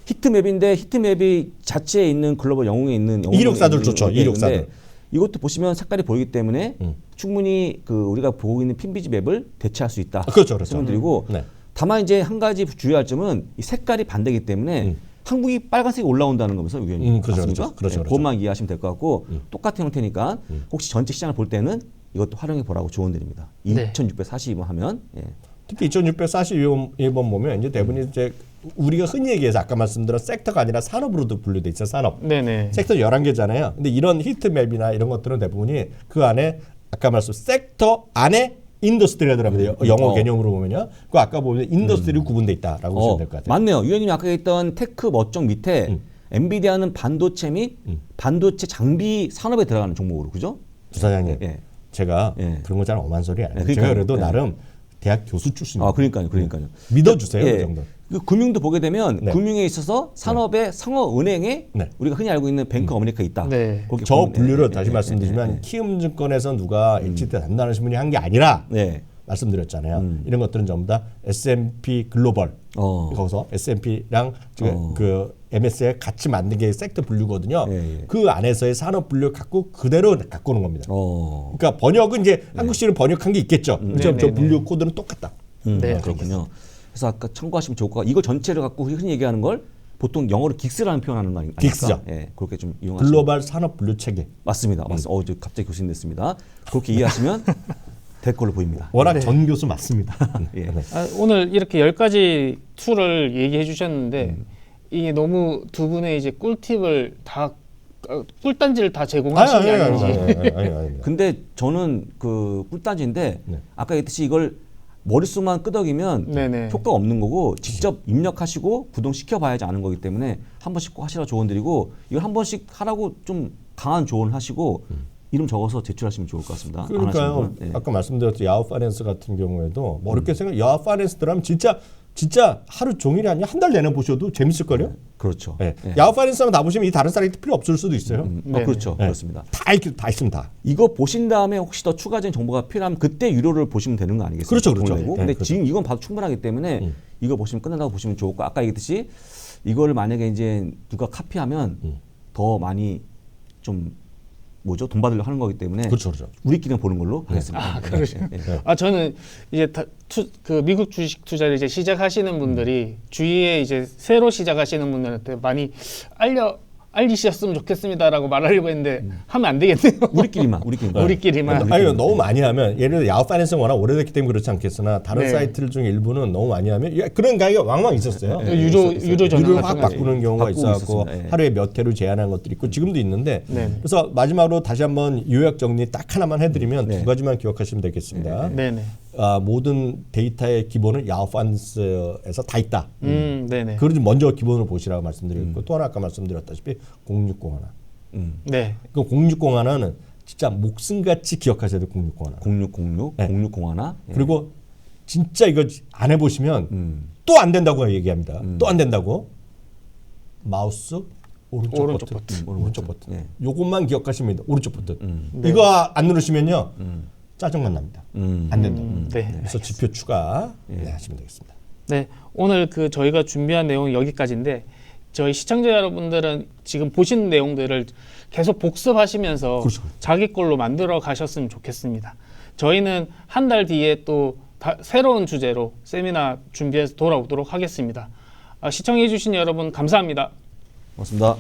히트맵인데 히트맵이 자체에 있는 글로벌 영웅에 있는 이력사들 좋죠. 이력사들. 이것도 보시면 색깔이 보이기 때문에 충분히 그 우리가 보고 있는 핀비지 맵을 대체할 수 있다. 그렇죠. 말씀드리고 다만 이제 한 가지 주의할 점은 이 색깔이 반대이기 때문에 한국이 빨간색이 올라온다는 거면서 의견이 맞습니까? 그렇죠. 그것만 이해하시면 될 것 같고 똑같은 형태니까 혹시 전체 시장을 볼 때는 이것도 활용해 보라고 조언드립니다. 2,642번 하면 특히 2,642번 보면 이제 대부분 이제 우리가 흔히 얘기해서 아까 말씀드린 섹터가 아니라 산업으로도 분류돼 있어요. 산업. 네네. 섹터 11개잖아요. 근데 이런 히트맵이나 이런 것들은 대부분이 그 안에 아까 말씀 섹터 안에 인더스트리가 들어갑니다. 영어 개념으로 보면요. 그 아까 보면 인더스트리 구분돼 있다라고 보시면 될 것 같아요. 맞네요. 위원님이 아까 했던 테크 멋정 밑에 엔비디아는 반도체 및 반도체 장비 산업에 들어가는 종목으로 그죠? 부사장님. 제가 그런 거 잘 엄한 소리 안 해요. 제가 그래도 나름 대학 교수 출신입니다. 그러니까요. 믿어주세요. 그 정도. 그 금융도 보게 되면 금융에 있어서 산업의 상업은행에 우리가 흔히 알고 있는 뱅크 어메리카 있다. 저 분류를 다시 말씀드리지만 키움증권에서 누가 HT 담당하시는 분이 한 게 아니라 말씀드렸잖아요. 이런 것들은 전부 다 S&P 글로벌 거기서 S&P랑 그 MSCI 같이 만든 게 섹터 분류거든요. 그 안에서의 산업 분류 갖고 그대로 갖고 오는 겁니다. 그러니까 번역은 이제 한국식으로 번역한 게 있겠죠. 저 분류 코드는 똑같다. 그렇군요. 그래서 아까 참고하시면 좋을 것 같아요. 이거 전체를 갖고 흔히 얘기하는 걸 보통 영어로 긱스라는 표현하는 거 아닙니까? 긱스죠. 그렇게 좀 이용하시면 글로벌 산업 분류 체계. 맞습니다. 저 갑자기 교수님 됐습니다. 그렇게 이해하시면 될 걸로 보입니다. 워낙 전 교수 맞습니다. 오늘 이렇게 10가지 툴을 얘기해 주셨는데 이게 너무 두 분의 이제 꿀팁을 다 꿀단지를 다 제공하신 게 아닌지. 근데 저는 그 꿀단지인데 아까 얘기했듯이 이걸 머릿속만 끄덕이면 효과가 없는 거고 직접 입력하시고 구동시켜 봐야지 아는 거기 때문에 한 번씩 꼭 하시라고 조언 드리고 이걸 한 번씩 하라고 좀 강한 조언을 하시고 이름 적어서 제출하시면 좋을 것 같습니다. 그러니까요. 아까 말씀드렸죠. 야후 파이낸스 같은 경우에도 뭐 어렵게 생각 야후 파이낸스 들어가면 진짜 진짜 하루 종일이 아니라 한 달 내내 보셔도 재밌을걸요? 그렇죠. 네. 야후 파이낸스만 다 보시면 이 다른 사이트 필요 없을 수도 있어요. 그렇죠. 네. 그렇습니다. 다 있습니다. 이거 보신 다음에 혹시 더 추가적인 정보가 필요하면 그때 유료를 보시면 되는 거 아니겠습니까? 그렇죠, 그렇죠. 돈을 내고. 네, 근데 그렇죠. 지금 이건 봐도 충분하기 때문에 이거 보시면 끝난다고 보시면 좋고 아까 얘기했듯이 이걸 만약에 이제 누가 카피하면 더 많이 좀 뭐죠? 돈 받으려고 하는 거기 때문에 그렇죠, 그렇죠. 우리끼리는 보는 걸로 하겠습니다. 아, 그러시요. 네. 저는 이제 그 미국 주식 투자를 이제 시작하시는 분들이 주위에 이제 새로 시작하시는 분들한테 많이 알리셨으면 좋겠습니다라고 말하려고 했는데 하면 안 되겠네요. 우리끼리만. 아니 너무 많이 하면 예를 들어 야후 파이낸스는 워낙 오래됐기 때문에 그렇지 않겠으나 다른 네. 사이트들 중에 일부는 너무 많이 하면 그런 가격이 왕왕 있었어요. 유료 전환 유료를 같은 확 거. 바꾸는 경우가 바꾸고 있어갖고 있었습니다. 예. 하루에 몇 회로 제한한 것들이 있고 지금도 있는데 네. 그래서 마지막으로 다시 한번 요약 정리 딱 하나만 해드리면 네. 두 가지만 기억하시면 되겠습니다. 네네. 모든 데이터의 기본은 야후 파이낸스에서 다 있다. 네네. 그걸 좀 먼저 기본으로 보시라고 말씀드렸고 또 하나 아까 말씀드렸다시피 060 하나. 네. 그 060 하나는 진짜 목숨같이 기억하셔야 돼요. 060 하나. 0606, 네. 060 하나. 그리고 진짜 이거 안 해보시면 또 안 된다고 얘기합니다. 또 안 된다고. 마우스 오른쪽 버튼. 오른쪽 버튼. 네. 요것만 기억하시면 됩니다. 오른쪽 버튼. 이거 안 누르시면요. 짜증만 납니다. 안 된다고. 네. 그래서 지표 추가 하시면 되겠습니다. 네, 오늘 그 저희가 준비한 내용은 여기까지인데 저희 시청자 여러분들은 지금 보신 내용들을 계속 복습하시면서 그렇죠. 자기 걸로 만들어 가셨으면 좋겠습니다. 저희는 한 달 뒤에 또 새로운 주제로 세미나 준비해서 돌아오도록 하겠습니다. 시청해 주신 여러분 감사합니다. 고맙습니다.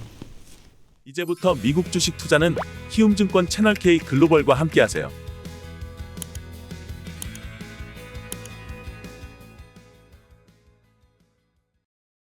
이제부터 미국 주식 투자는 키움증권 채널 K 글로벌과 함께하세요.